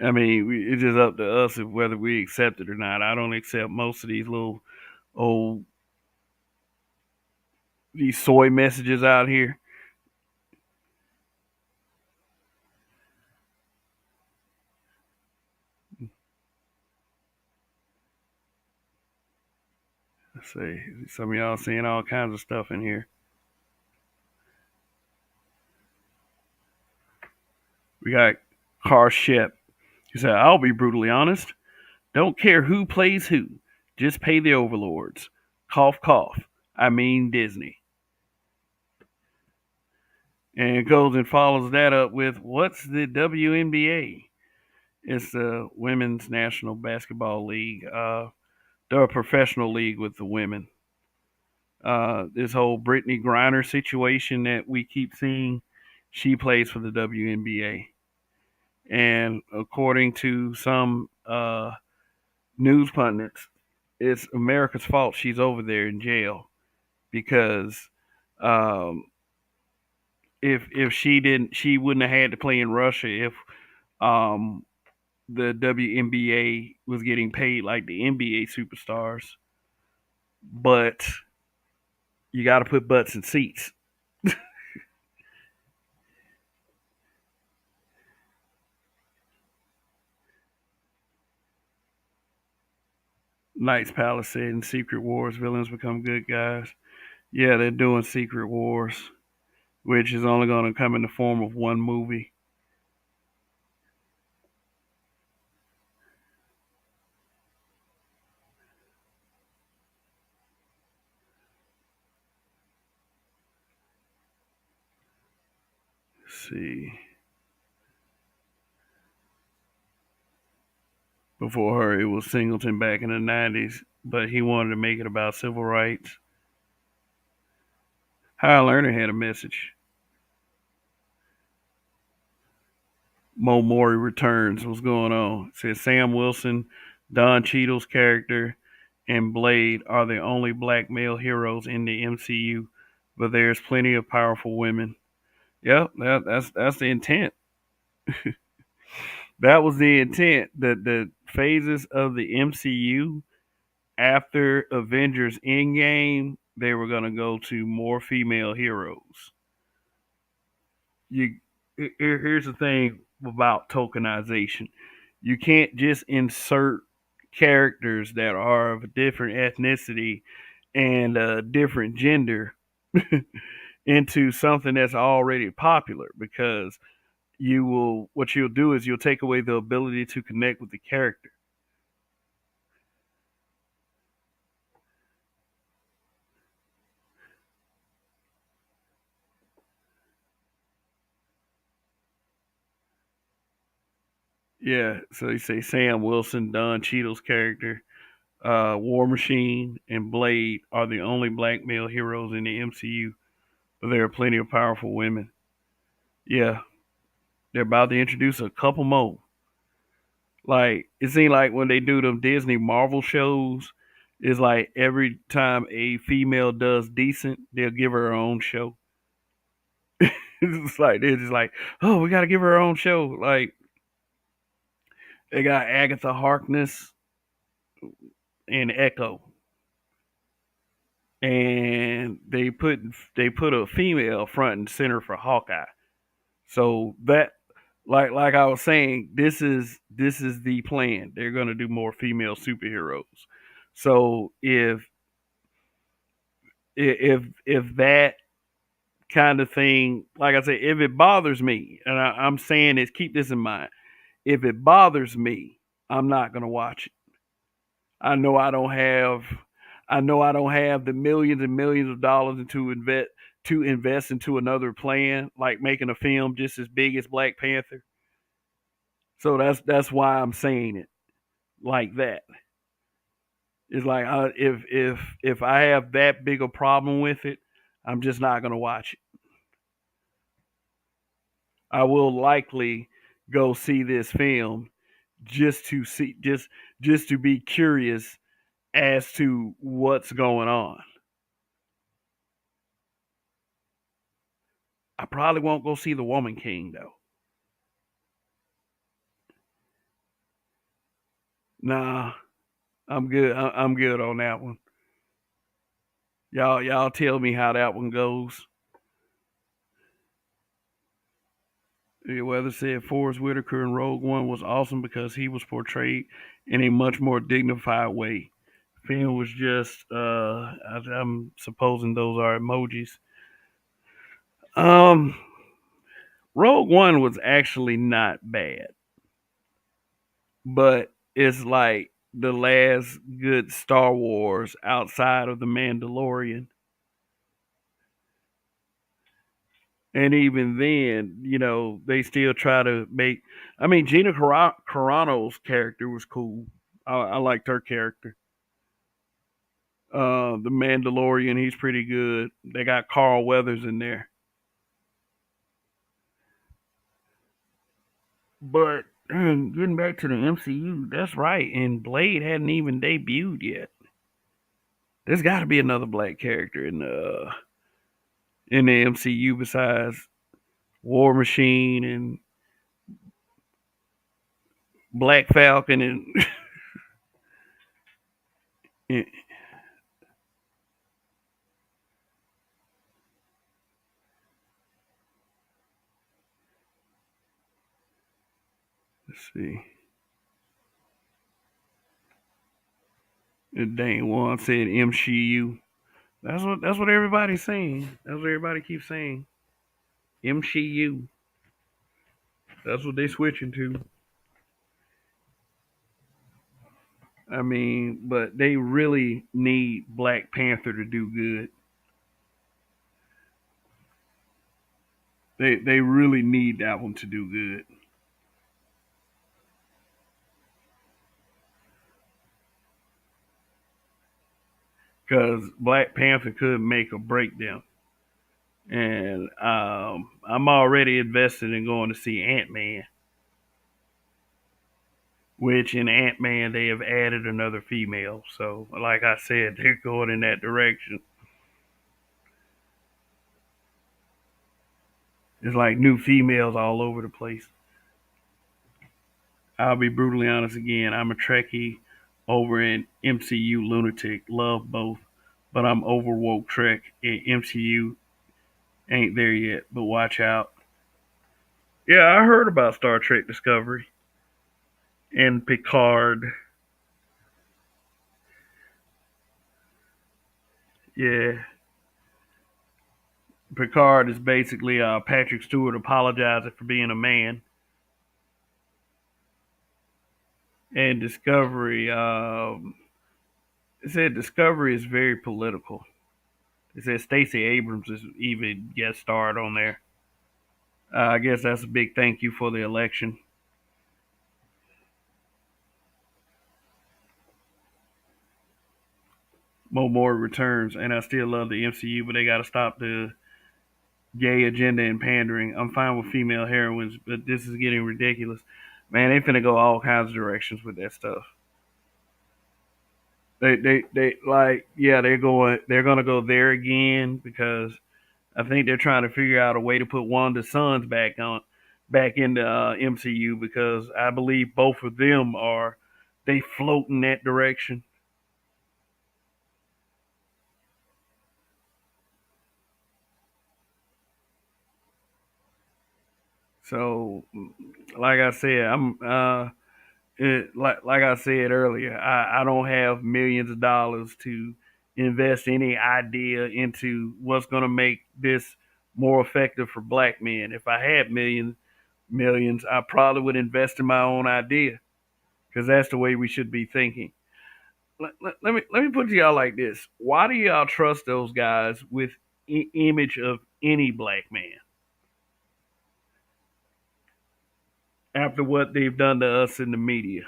I mean, it's just up to us if whether we accept it or not. I don't accept most of these little old these soy messages out here. Let's see, some of y'all seeing all kinds of stuff in here. We got Car Shep. He said, "I'll be brutally honest. Don't care who plays who. Just pay the overlords. Cough, cough. I mean Disney." And it goes and follows that up with, "What's the WNBA?" It's the Women's National Basketball League. They're a professional league with the women. This whole Brittany Griner situation that we keep seeing, she plays for the WNBA. And according to some news pundits, it's America's fault she's over there in jail because um, if she wouldn't have had to play in Russia if um, the WNBA was getting paid like the NBA superstars. But you got to put butts in seats. Knights Palace said in Secret Wars, villains become good guys. Yeah, they're doing Secret Wars, which is only going to come in the form of one movie. Let's see. Before her, it was Singleton back in the 90s, but he wanted to make it about civil rights. High Learner had a message. Mo Mori returns. What's going on? It says Sam Wilson, Don Cheadle's character, and Blade are the only black male heroes in the MCU, but there's plenty of powerful women. Yep, that's the intent. That was the intent. The phases of the MCU after Avengers Endgame, they were gonna go to more female heroes. You here's the thing about tokenization. You can't just insert characters that are of a different ethnicity and a different gender into something that's already popular because you will what you'll do is you'll take away the ability to connect with the character. Yeah, so you say Sam Wilson, Don Cheadle's character. War Machine and Blade are the only black male heroes in the MCU, but there are plenty of powerful women. Yeah, they're about to introduce a couple more. Like it seems like when they do them Disney Marvel shows, it's like every time a female does decent, they'll give her own show. It's like they're just like, oh, we got to give her own show. Like they got Agatha Harkness and Echo, and they put a female front and center for Hawkeye. So that like I was saying, this is the plan. They're gonna do more female superheroes. So if that kind of thing, like I said, if it bothers me, and I'm saying is keep this in mind. If it bothers me, I'm not gonna watch it. I know I don't have I know I don't have the millions and millions of dollars to invest into another plan, like making a film just as big as Black Panther. So that's why I'm saying it like that. It's like if I have that big a problem with it, I'm just not gonna watch it. I will likely go see this film just to be curious as to what's going on. I probably won't go see the Woman King though. Nah, I'm good. I'm good on that one. Y'all tell me how that one goes. Weather said Forrest Whitaker in Rogue One was awesome because he was portrayed in a much more dignified way. Film was just I'm supposing those are emojis. Um Rogue One was actually not bad, but it's like the last good Star Wars outside of the Mandalorian. And even then, they still try to make. I mean, Gina Carano's character was cool. I liked her character. The Mandalorian, he's pretty good. They got Carl Weathers in there, but getting back to the MCU, that's right. And Blade hadn't even debuted yet. There's got to be another black character in the MCU besides War Machine and Black Falcon and let's see. Dane One said MCU. That's what everybody's saying. That's what everybody keeps saying. MCU. That's what they switching to. I mean, but they really need Black Panther to do good. They really need that one to do good. Because Black Panther could make or break them. And I'm already invested in going to see Ant Man, which in Ant Man they have added another female. So, like I said, they're going in that direction. It's like new females all over the place. I'll be brutally honest again. I'm a Trekkie over in MCU lunatic. Love both, but I'm over woke Trek. And MCU ain't there yet, but watch out. Yeah, I heard about Star Trek Discovery and Picard. Yeah, Picard is basically Patrick Stewart apologizing for being a man, and Discovery. It said Discovery is very political. It said Stacey Abrams is even guest starred on there. I guess that's a big thank you for the election. more returns, and I still love the MCU, but they got to stop the gay agenda and pandering. I'm fine with female heroines, but this is getting ridiculous. Man, they finna go all kinds of directions with that stuff. They like, yeah, they're gonna go there again because I think they're trying to figure out a way to put Wanda's sons back in the MCU because I believe both of them are they float in that direction. So, like I said, like I said earlier, I don't have millions of dollars to invest any idea into what's going to make this more effective for black men. If I had millions, I probably would invest in my own idea because that's the way we should be thinking. Let me put to y'all like this: why do y'all trust those guys with image of any black man after what they've done to us in the media?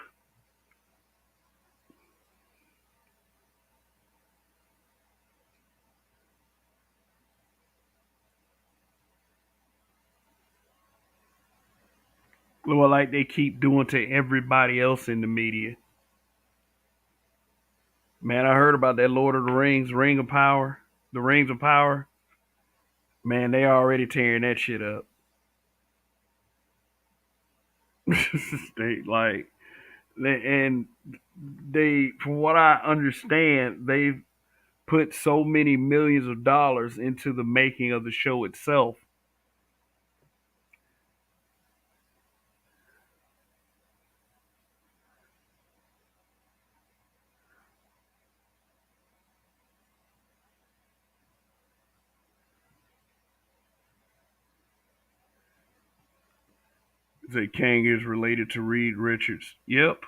Well, like they keep doing to everybody else in the media. Man, I heard about that Lord of the Rings, the Rings of Power. Man, they already tearing that shit up. they like, and they, from what I understand, they've put so many millions of dollars into the making of the show itself. That Kang is related to Reed Richards. Yep.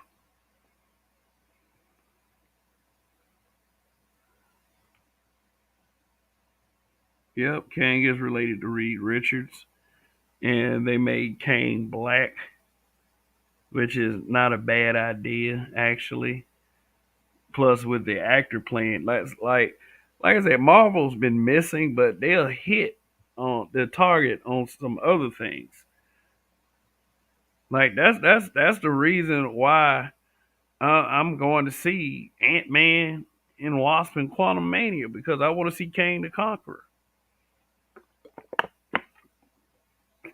Kang is related to Reed Richards, and they made Kang black, which is not a bad idea actually. Plus, with the actor playing, like I said, Marvel's been missing, but they'll hit on the target on some other things. Like that's the reason why I'm going to see Ant Man and Wasp and Quantum Mania because I want to see Kang the Conqueror.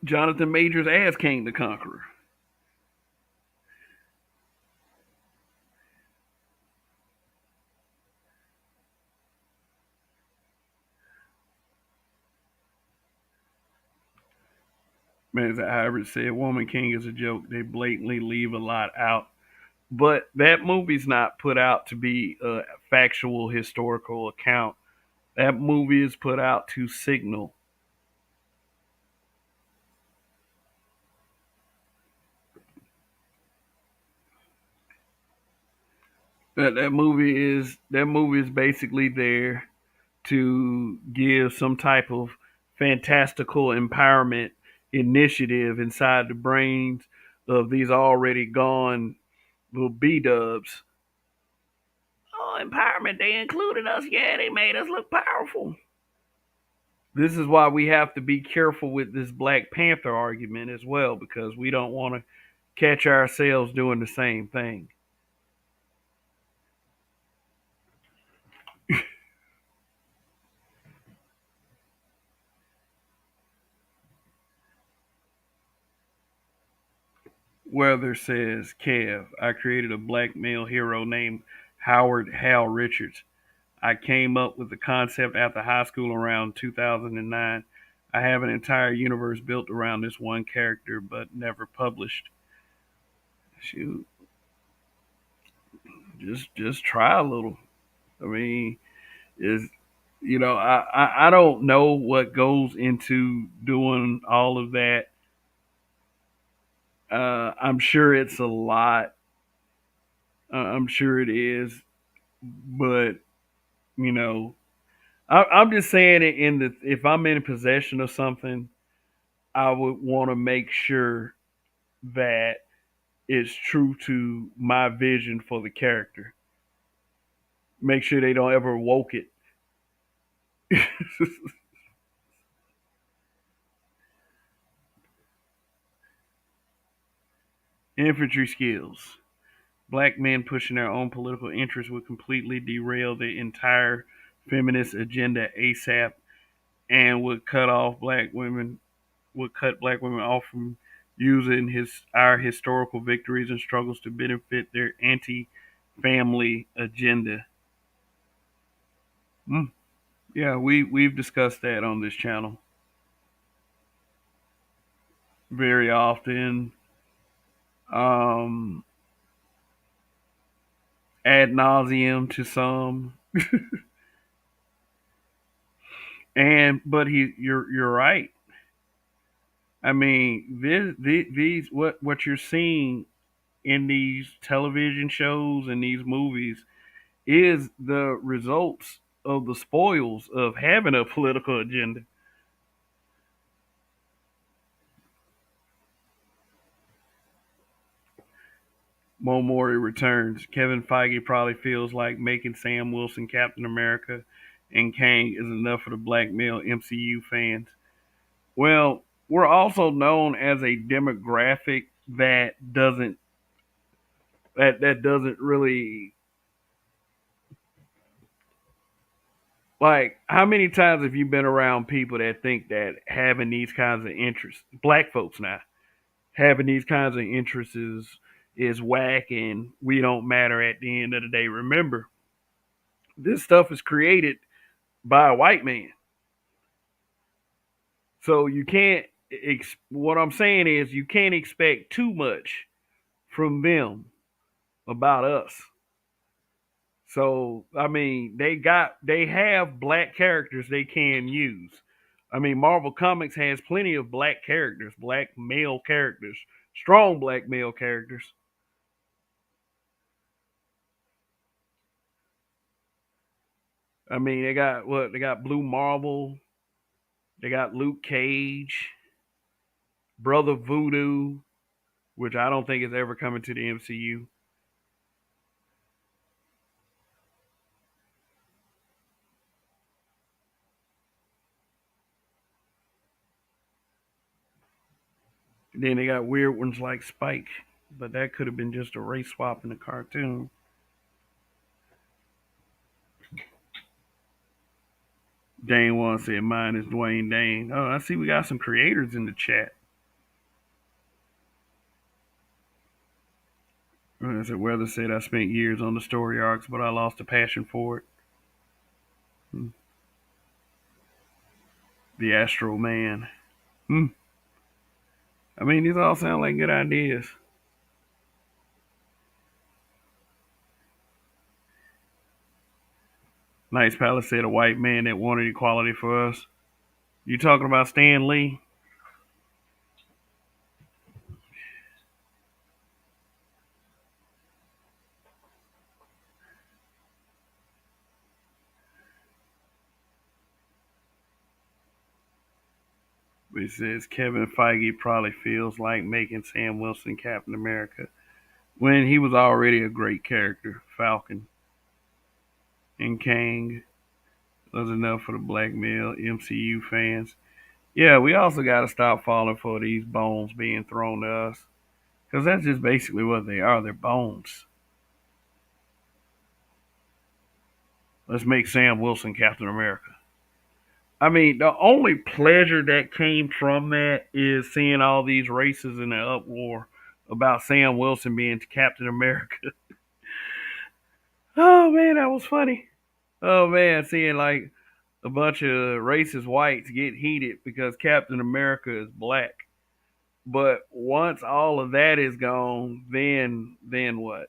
Jonathan Majors as Kang the Conqueror. Man, as Hybrid said, Woman King is a joke. They blatantly leave a lot out. But that movie's not put out to be a factual historical account. That movie is put out to signal. That movie is basically there to give some type of fantastical empowerment initiative inside the brains of these already gone little B dubs. Oh, empowerment! They included us. Yeah, they made us look powerful. This is why we have to be careful with this Black Panther argument as well, because we don't want to catch ourselves doing the same thing. Weather says, Kev, I created a black male hero named Howard Hal Richards. I came up with the concept after high school around 2009. I have an entire universe built around this one character, but never published. Shoot, just try a little. I mean, is I don't know what goes into doing all of that. I'm sure it's a lot. I'm sure it is, but you know, I'm just saying it in the if I'm in possession of something, I would want to make sure that it's true to my vision for the character. Make sure they don't ever woke it. Infantry skills. Black men pushing their own political interests would completely derail the entire feminist agenda ASAP and would cut black women off from using our historical victories and struggles to benefit their anti-family agenda. Mm, yeah, we've discussed that on this channel very often, um, ad nauseum to some. And but you're right. I mean, these what you're seeing in these television shows and these movies is the results of the spoils of having a political agenda. Mo Mori returns. Kevin Feige probably feels like making Sam Wilson Captain America and Kang is enough for the black male MCU fans. Well, we're also known as a demographic that doesn't really, like, how many times have you been around people that think that having these kinds of interests, black folks now, having these kinds of interests is whack and we don't matter at the end of the day. Remember, this stuff is created by a white man. So you can't what I'm saying is you can't expect too much from them about us. So I mean, they have black characters they can use. I mean, Marvel Comics has plenty of black characters, black male characters, strong black male characters. I mean, they got what? They got Blue Marvel, they got Luke Cage, Brother Voodoo, which I don't think is ever coming to the MCU. Then they got weird ones like Spike, but that could have been just a race swap in the cartoon. Dane one said mine is Dwayne Dane. Oh, I see we got some creators in the chat. I said Weather said I spent years on the story arcs, but I lost a passion for it. Hmm. The Astro Man. Hmm. I mean, these all sound like good ideas. Nice Palace said a white man that wanted equality for us. You talking about Stan Lee? It says Kevin Feige probably feels like making Sam Wilson Captain America when he was already a great character. Falcon and Kang was enough for the black male MCU fans. Yeah, we also got to stop falling for these bones being thrown to us because that's just basically what they are. They're bones. Let's make Sam Wilson Captain America. I mean, the only pleasure that came from that is seeing all these races in the uproar about Sam Wilson being Captain America. Oh man, that was funny. Oh man, seeing like a bunch of racist whites get heated because Captain America is black. But once all of that is gone, then what?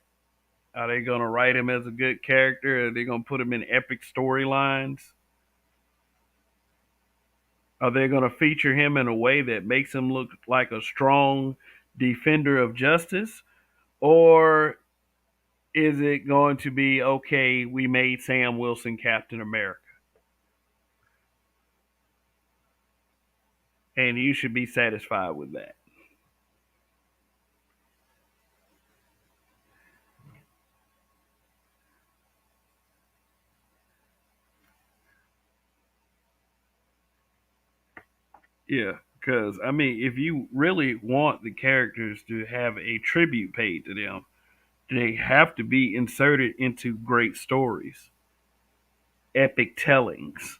Are they gonna write him as a good character? Are they gonna put him in epic storylines? Are they gonna feature him in a way that makes him look like a strong defender of justice? Or is it going to be okay, we made Sam Wilson Captain America? And you should be satisfied with that. Yeah, because I mean, if you really want the characters to have a tribute paid to them, they have to be inserted into great stories, epic tellings.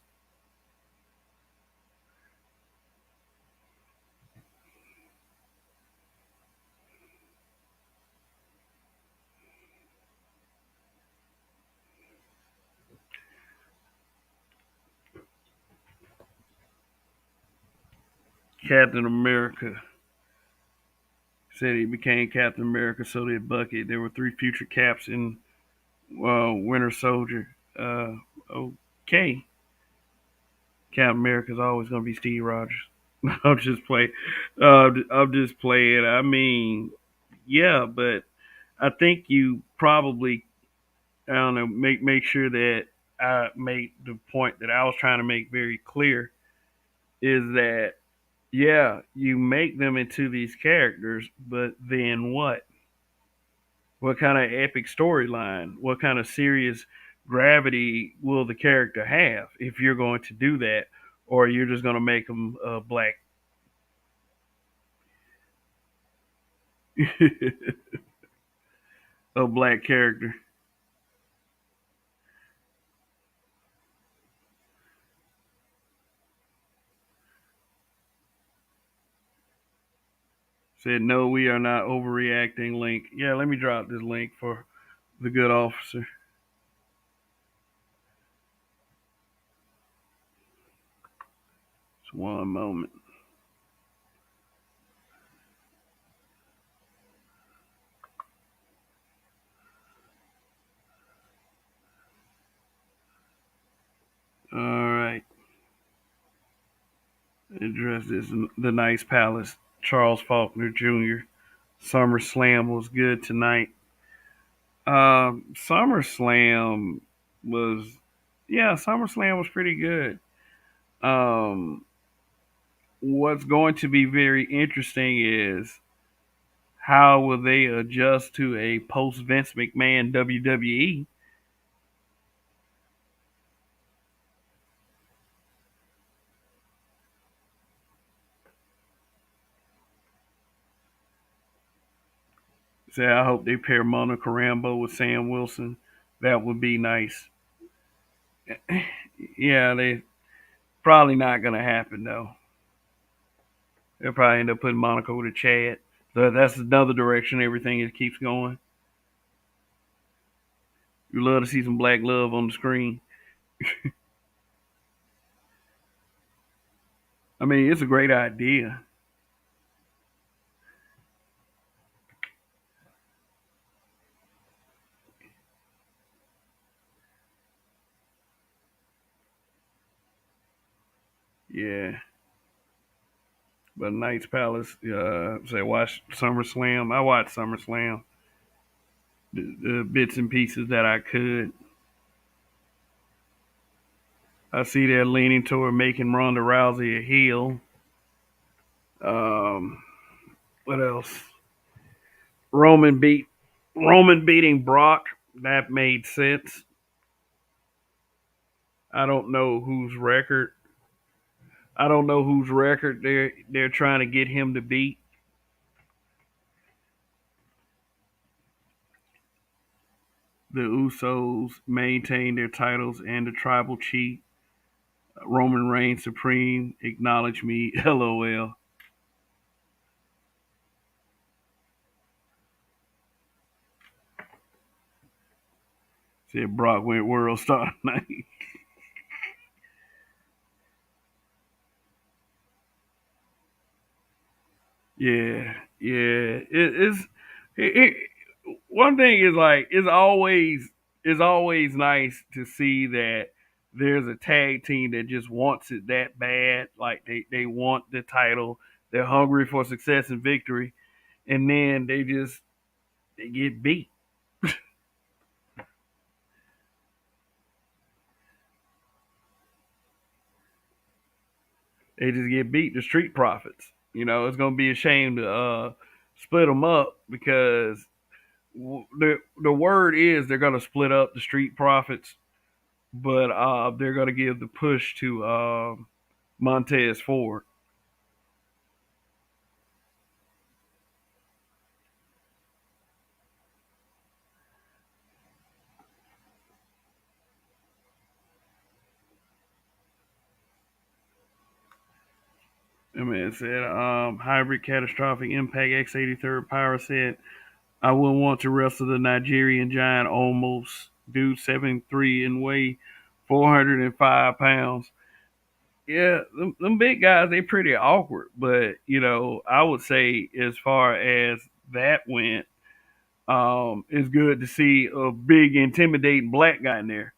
Captain America said he became Captain America, so did Bucky. There were three future Caps in Winter Soldier. Okay, Captain America's always gonna be Steve Rogers. I'm just playing. I'm just playing. I mean, yeah, but I think you probably, I don't know, make sure that I made the point that I was trying to make very clear is that yeah, you make them into these characters, but then what? What kind of epic storyline? What kind of serious gravity will the character have if you're going to do that, or you're just going to make them a black character? Said no, we are not overreacting. Link. Yeah, let me drop this link for the good officer. Just one moment. All right. Address this. The Nice Palace. Charles Faulkner Jr. SummerSlam was good tonight. SummerSlam was, yeah, SummerSlam was pretty good. Um, what's going to be very interesting is how will they adjust to a post Vince McMahon WWE? Say, I hope they pair Monica Rambo with Sam Wilson. That would be nice. Yeah, they probably not gonna happen though. They'll probably end up putting Monica with a Chad. So that's another direction everything is, keeps going. You love to see some black love on the screen. I mean, it's a great idea. Yeah. But Knights Palace, say watch SummerSlam. I watched SummerSlam, the bits and pieces that I could. I see they're leaning toward making Ronda Rousey a heel. Um, what else? Roman beat Roman beating Brock. That made sense. I don't know whose record. I don't know whose record they're trying to get him to beat. The Usos maintain their titles and the tribal chief Roman Reigns supreme. Acknowledge me. LOL. Said Brock went world star night. Yeah, yeah. It, one thing is like it's always nice to see that there's a tag team that just wants it that bad. Like they want the title. They're hungry for success and victory, and then they get beat. They just get beat. The Street Profits. You know, it's gonna be a shame to split them up because the word is they're gonna split up the Street Profits, but they're gonna give the push to Montez Ford. And man said, hybrid catastrophic impact X83rd Power said, I wouldn't want to wrestle the Nigerian giant almost dude 7'3" and weigh 405 pounds. Yeah, them big guys, they pretty awkward. But, I would say as far as that went, it's good to see a big, intimidating black guy in there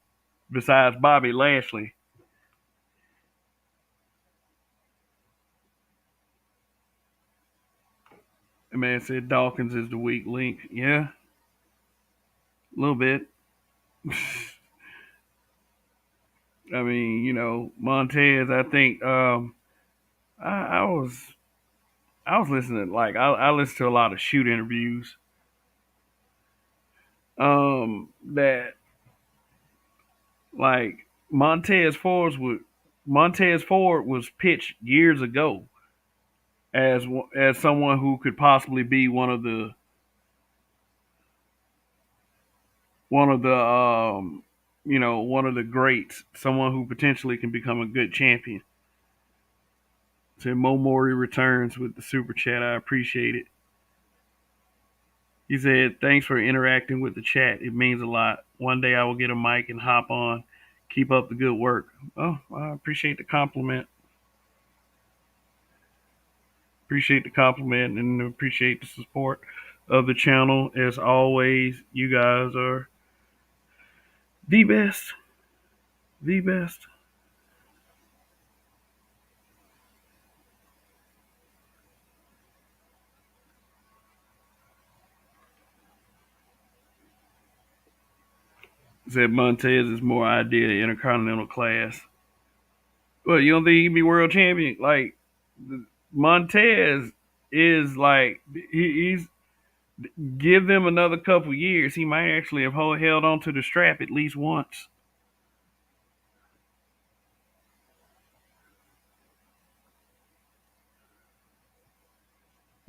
besides Bobby Lashley. The man said Dawkins is the weak link. Yeah, a little bit. I mean, Montez. I think I was listening. Like I listened to a lot of shoot interviews. That like Montez Ford was pitched years ago as someone who could possibly be one of the greats, someone who potentially can become a good champion. So Mo Mori returns with the super chat. I appreciate it. He said, "Thanks for interacting with the chat. It means a lot. One day I will get a mic and hop on. Keep up the good work." Oh, I appreciate the compliment. Appreciate the compliment and appreciate the support of the channel. As always, you guys are the best. The best. Said Montez is more ideal intercontinental class. Well, you don't think he can be world champion? Like Montez is like he's give them another couple years, he might actually have held on to the strap at least once.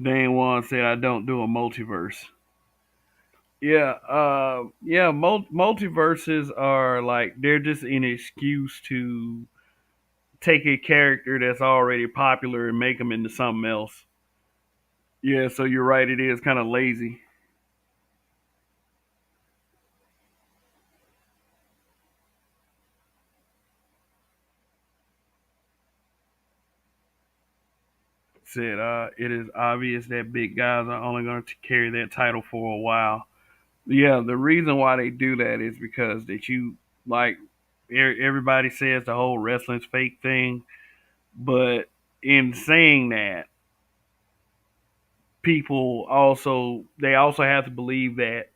Dan Juan said, "I don't do a multiverse." Yeah. Multiverses are like they're just an excuse to take a character that's already popular and make them into something else. Yeah, so you're right. It is kind of lazy. Said, it is obvious that big guys are only going to carry that title for a while. Yeah, the reason why they do that is because that you like everybody says the whole wrestling's fake thing, but in saying that, people also they also have to believe that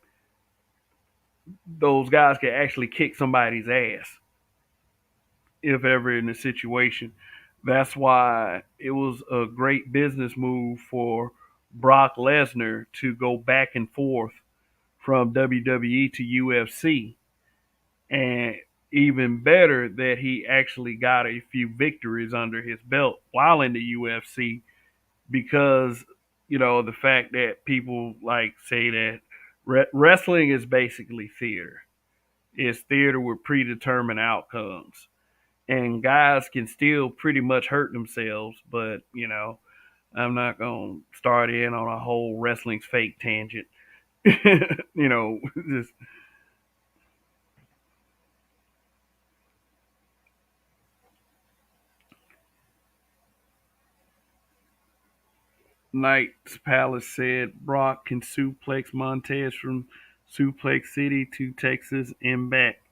those guys can actually kick somebody's ass if ever in a situation. That's why it was a great business move for Brock Lesnar to go back and forth from WWE to UFC, and even better that he actually got a few victories under his belt while in the UFC because the fact that people like say that wrestling is basically theater. It's theater with predetermined outcomes, and guys can still pretty much hurt themselves. But I'm not gonna start in on a whole wrestling's fake tangent. Just Knight's Palace said Brock can suplex Montez from Suplex City to Texas and back.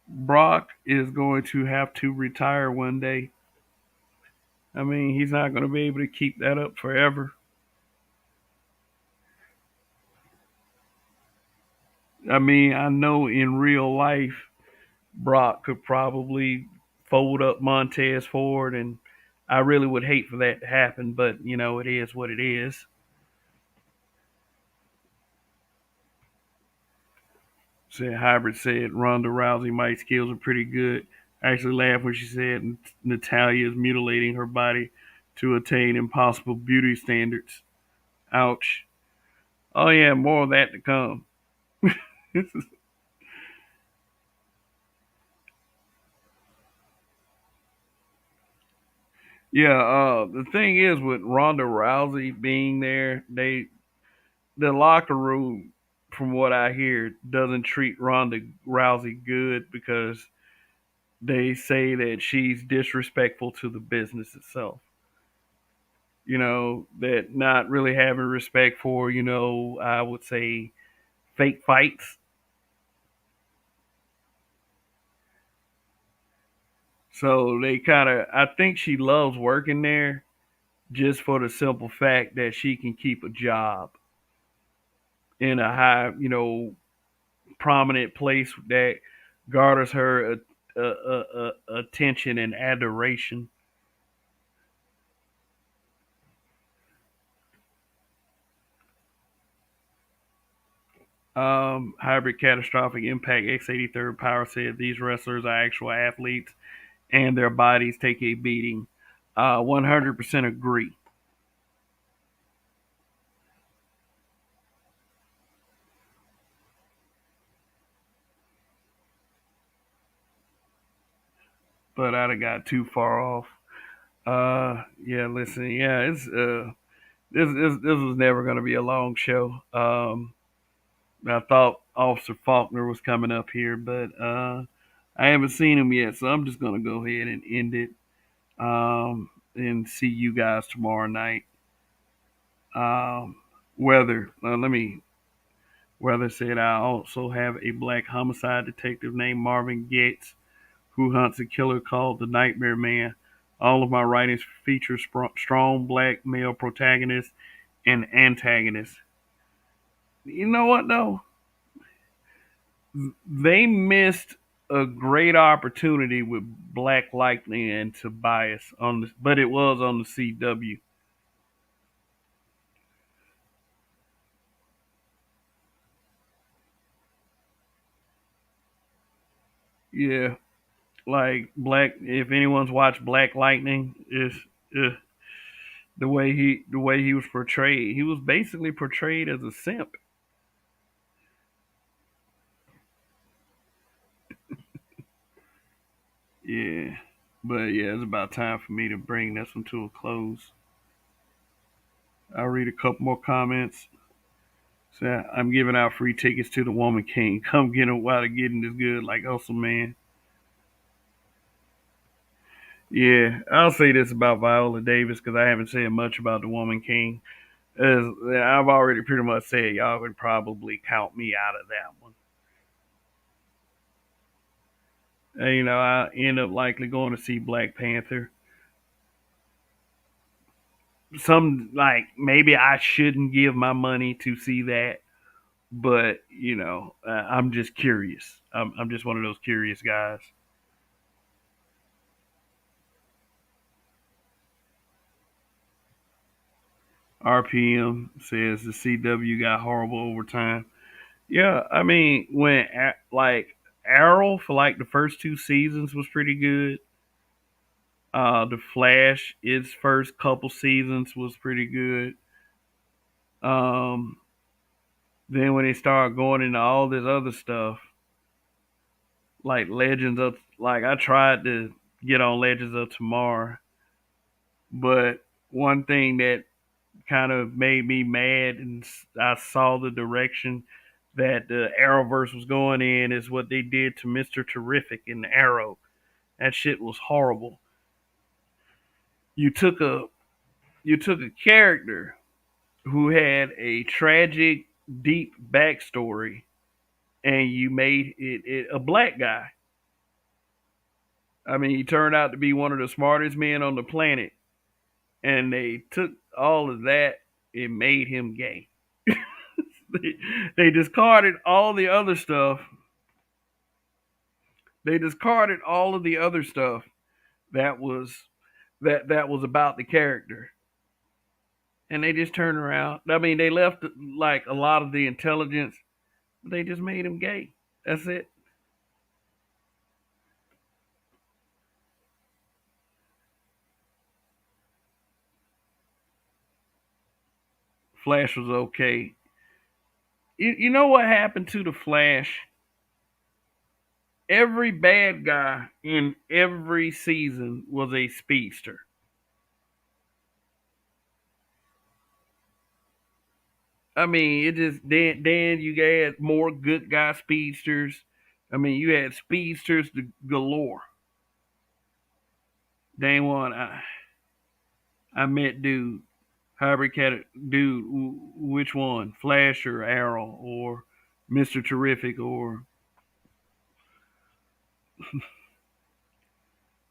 Brock is going to have to retire one day. I mean, he's not going to be able to keep that up forever. I mean, I know in real life, Brock could probably fold up Montez Ford, and I really would hate for that to happen, but it is what it is. Said Hybrid said Ronda Rousey mic skills are pretty good. I actually laughed when she said Natalia is mutilating her body to attain impossible beauty standards. Ouch. Oh yeah, more of that to come. Yeah, the thing is with Ronda Rousey being there, the locker room, from what I hear, doesn't treat Ronda Rousey good because they say that she's disrespectful to the business itself. That not really having respect for, I would say fake fights. So they kind of, I think she loves working there just for the simple fact that she can keep a job in a high, prominent place that garners her attention and adoration. Hybrid Catastrophic Impact X83rd Power said these wrestlers are actual athletes and their bodies take a beating. 100% agree. But I'd have got too far off. Yeah, listen, yeah, it's this was never going to be a long show. I thought Officer Faulkner was coming up here, but I haven't seen him yet, so I'm just going to go ahead and end it. And see you guys tomorrow night. Um, let me. Weather said I also have a black homicide detective named Marvin Gates who hunts a killer called the Nightmare Man. All of my writings feature strong black male protagonists and antagonists. You know what though? They missed a great opportunity with Black Lightning and Tobias but it was on the CW. Yeah, like Black. If anyone's watched Black Lightning, is uh, the way he was portrayed. He was basically portrayed as a simp. Yeah, but yeah, it's about time for me to bring this one to a close. I'll read a couple more comments. So I'm giving out free tickets to the Woman King. Come get them while they're getting this good, like Hustle Man. Yeah, I'll say this about Viola Davis because I haven't said much about the Woman King. As I've already pretty much said, y'all could probably count me out of that one. And, I end up likely going to see Black Panther. Some like maybe I shouldn't give my money to see that, but I'm just curious. I'm just one of those curious guys. RPM says the CW got horrible overtime. Yeah, I mean when like Arrow for like the first two seasons was pretty good. The Flash, its first couple seasons was pretty good. Um, then when they started going into all this other stuff, like Legends of, like I tried to get on Legends of Tomorrow, but one thing that kind of made me mad, and I saw the direction that the Arrowverse was going in, is what they did to Mister Terrific in the Arrow. That shit was horrible. You took a you took a character who had a tragic, deep backstory, and you made it a black guy. I mean, he turned out to be one of the smartest men on the planet, and they took all of that and made him gay. they discarded all the other stuff. They discarded all of the other stuff that was that was about the character, and they just turned around. I mean, they left like a lot of the intelligence. But they just made him gay. That's it. Flash was okay. You know what happened to the Flash? Every bad guy in every season was a speedster. I mean, it just then you had more good guy speedsters. I mean, you had speedsters galore. Day one, I met dude, hybrid cat dude. Which one, Flash or Arrow or Mister Terrific or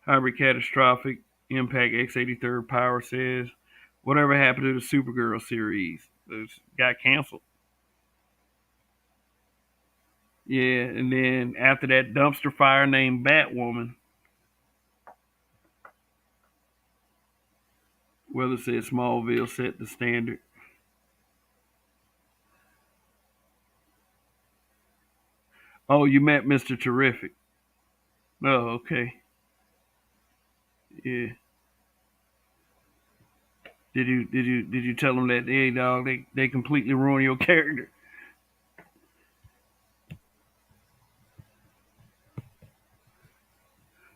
hybrid catastrophic? Impact X83rd Power says, whatever happened to the Supergirl series? It got canceled. Yeah, and then after that dumpster fire named Batwoman, Weather said Smallville set the standard. Oh, you met Mr. Terrific. Oh, okay. Yeah. Did you tell them that, hey dog, they completely ruin your character?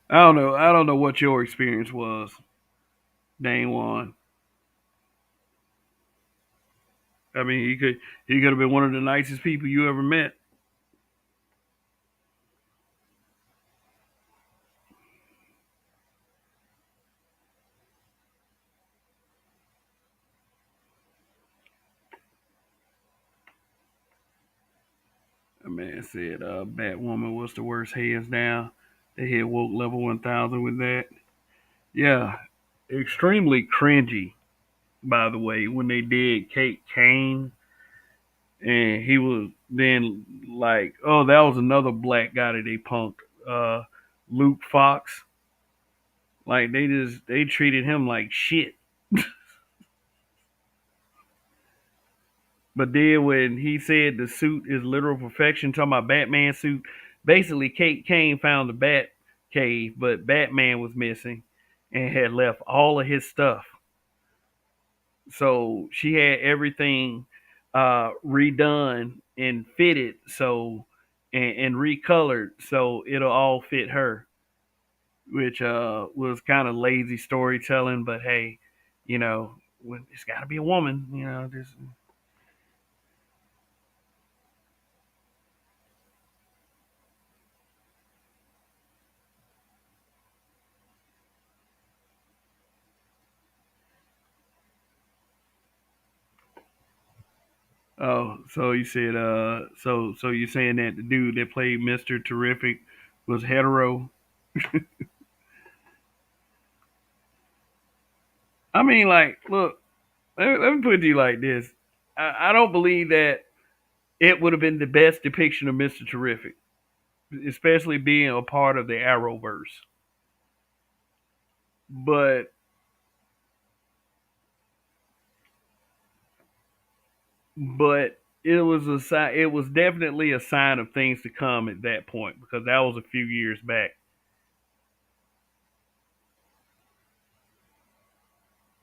I don't know. I don't know what your experience was, Dane One. I mean, he could have been one of the nicest people you ever met. A man said Batwoman was the worst, hands down. They had woke level 1000 with that. Yeah, extremely cringy. By the way, when they did Kate Kane, and he was then like, oh, that was another black guy that they punked, Luke Fox. Like they treated him like shit. But then when he said the suit is literal perfection, talking about Batman suit, basically Kate Kane found the Bat cave, but Batman was missing and had left all of his stuff. So she had everything redone and fitted and recolored so it'll all fit her, which was kind of lazy storytelling. But hey, when it's got to be a woman, just oh, so you said so you're saying that the dude that played Mister Terrific was hetero? I mean, like, look, let me put it to you like this: I don't believe that it would have been the best depiction of Mister Terrific, especially being a part of the Arrowverse. But it was a sign. It was definitely a sign of things to come at that point because that was a few years back.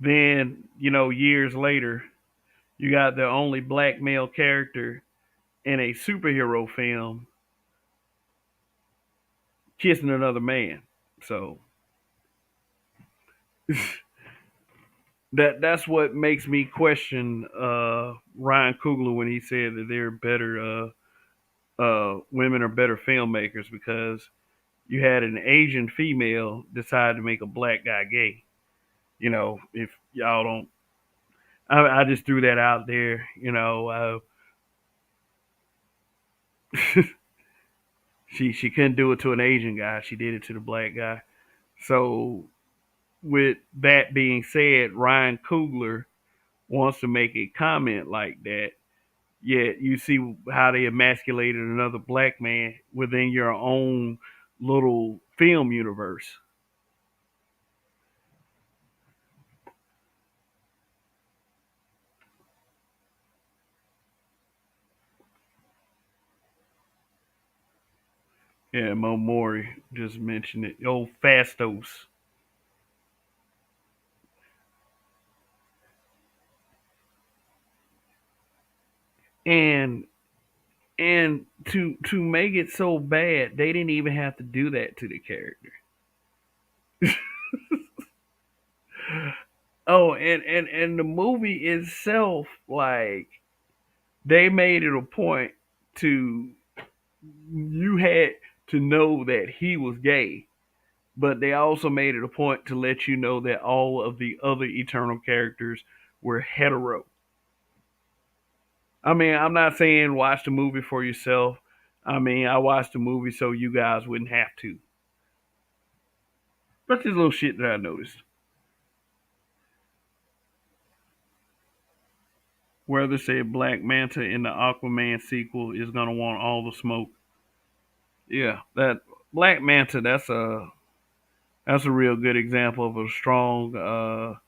Then years later, you got the only black male character in a superhero film kissing another man. So that's what makes me question Ryan Coogler when he said that they're better. Women are better filmmakers because you had an Asian female decide to make a black guy gay. If y'all don't, I just threw that out there. She couldn't do it to an Asian guy. She did it to the black guy. So with that being said, Ryan Coogler wants to make a comment like that. Yet you see how they emasculated another black man within your own little film universe. Yeah, Mo Mori just mentioned it. Old Fastos. And And to make it so bad, they didn't even have to do that to the character. Oh, and the movie itself, like they made it a point to you had to know that he was gay, but they also made it a point to let you know that all of the other Eternal characters were hetero. I mean, I'm not saying watch the movie for yourself. I mean, I watched the movie so you guys wouldn't have to. But this little shit that I noticed. Where they said Black Manta in the Aquaman sequel is gonna want all the smoke. Yeah, that Black Manta. That's a real good example of a strong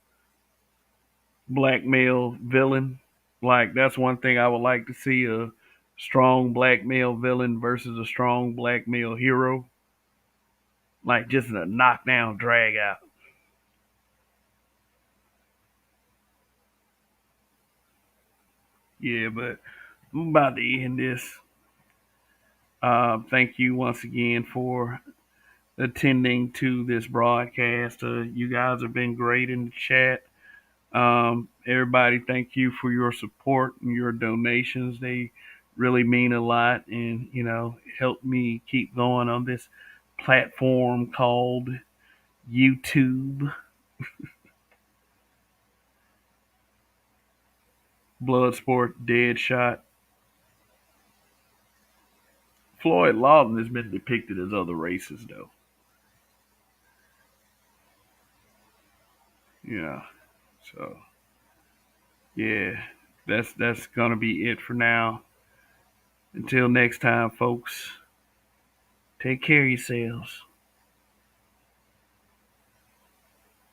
black male villain. Like that's one thing I would like to see, a strong black male villain versus a strong black male hero. Like just a knockdown drag out. Yeah, but I'm about to end this. Thank you once again for attending to this broadcast. You guys have been great in the chat. Everybody, thank you for your support and your donations. They really mean a lot, and help me keep going on this platform called YouTube. Bloodsport, Deadshot. Floyd Lawton has been depicted as other races, though. Yeah. So yeah, that's gonna be it for now. Until next time, folks. Take care of yourselves.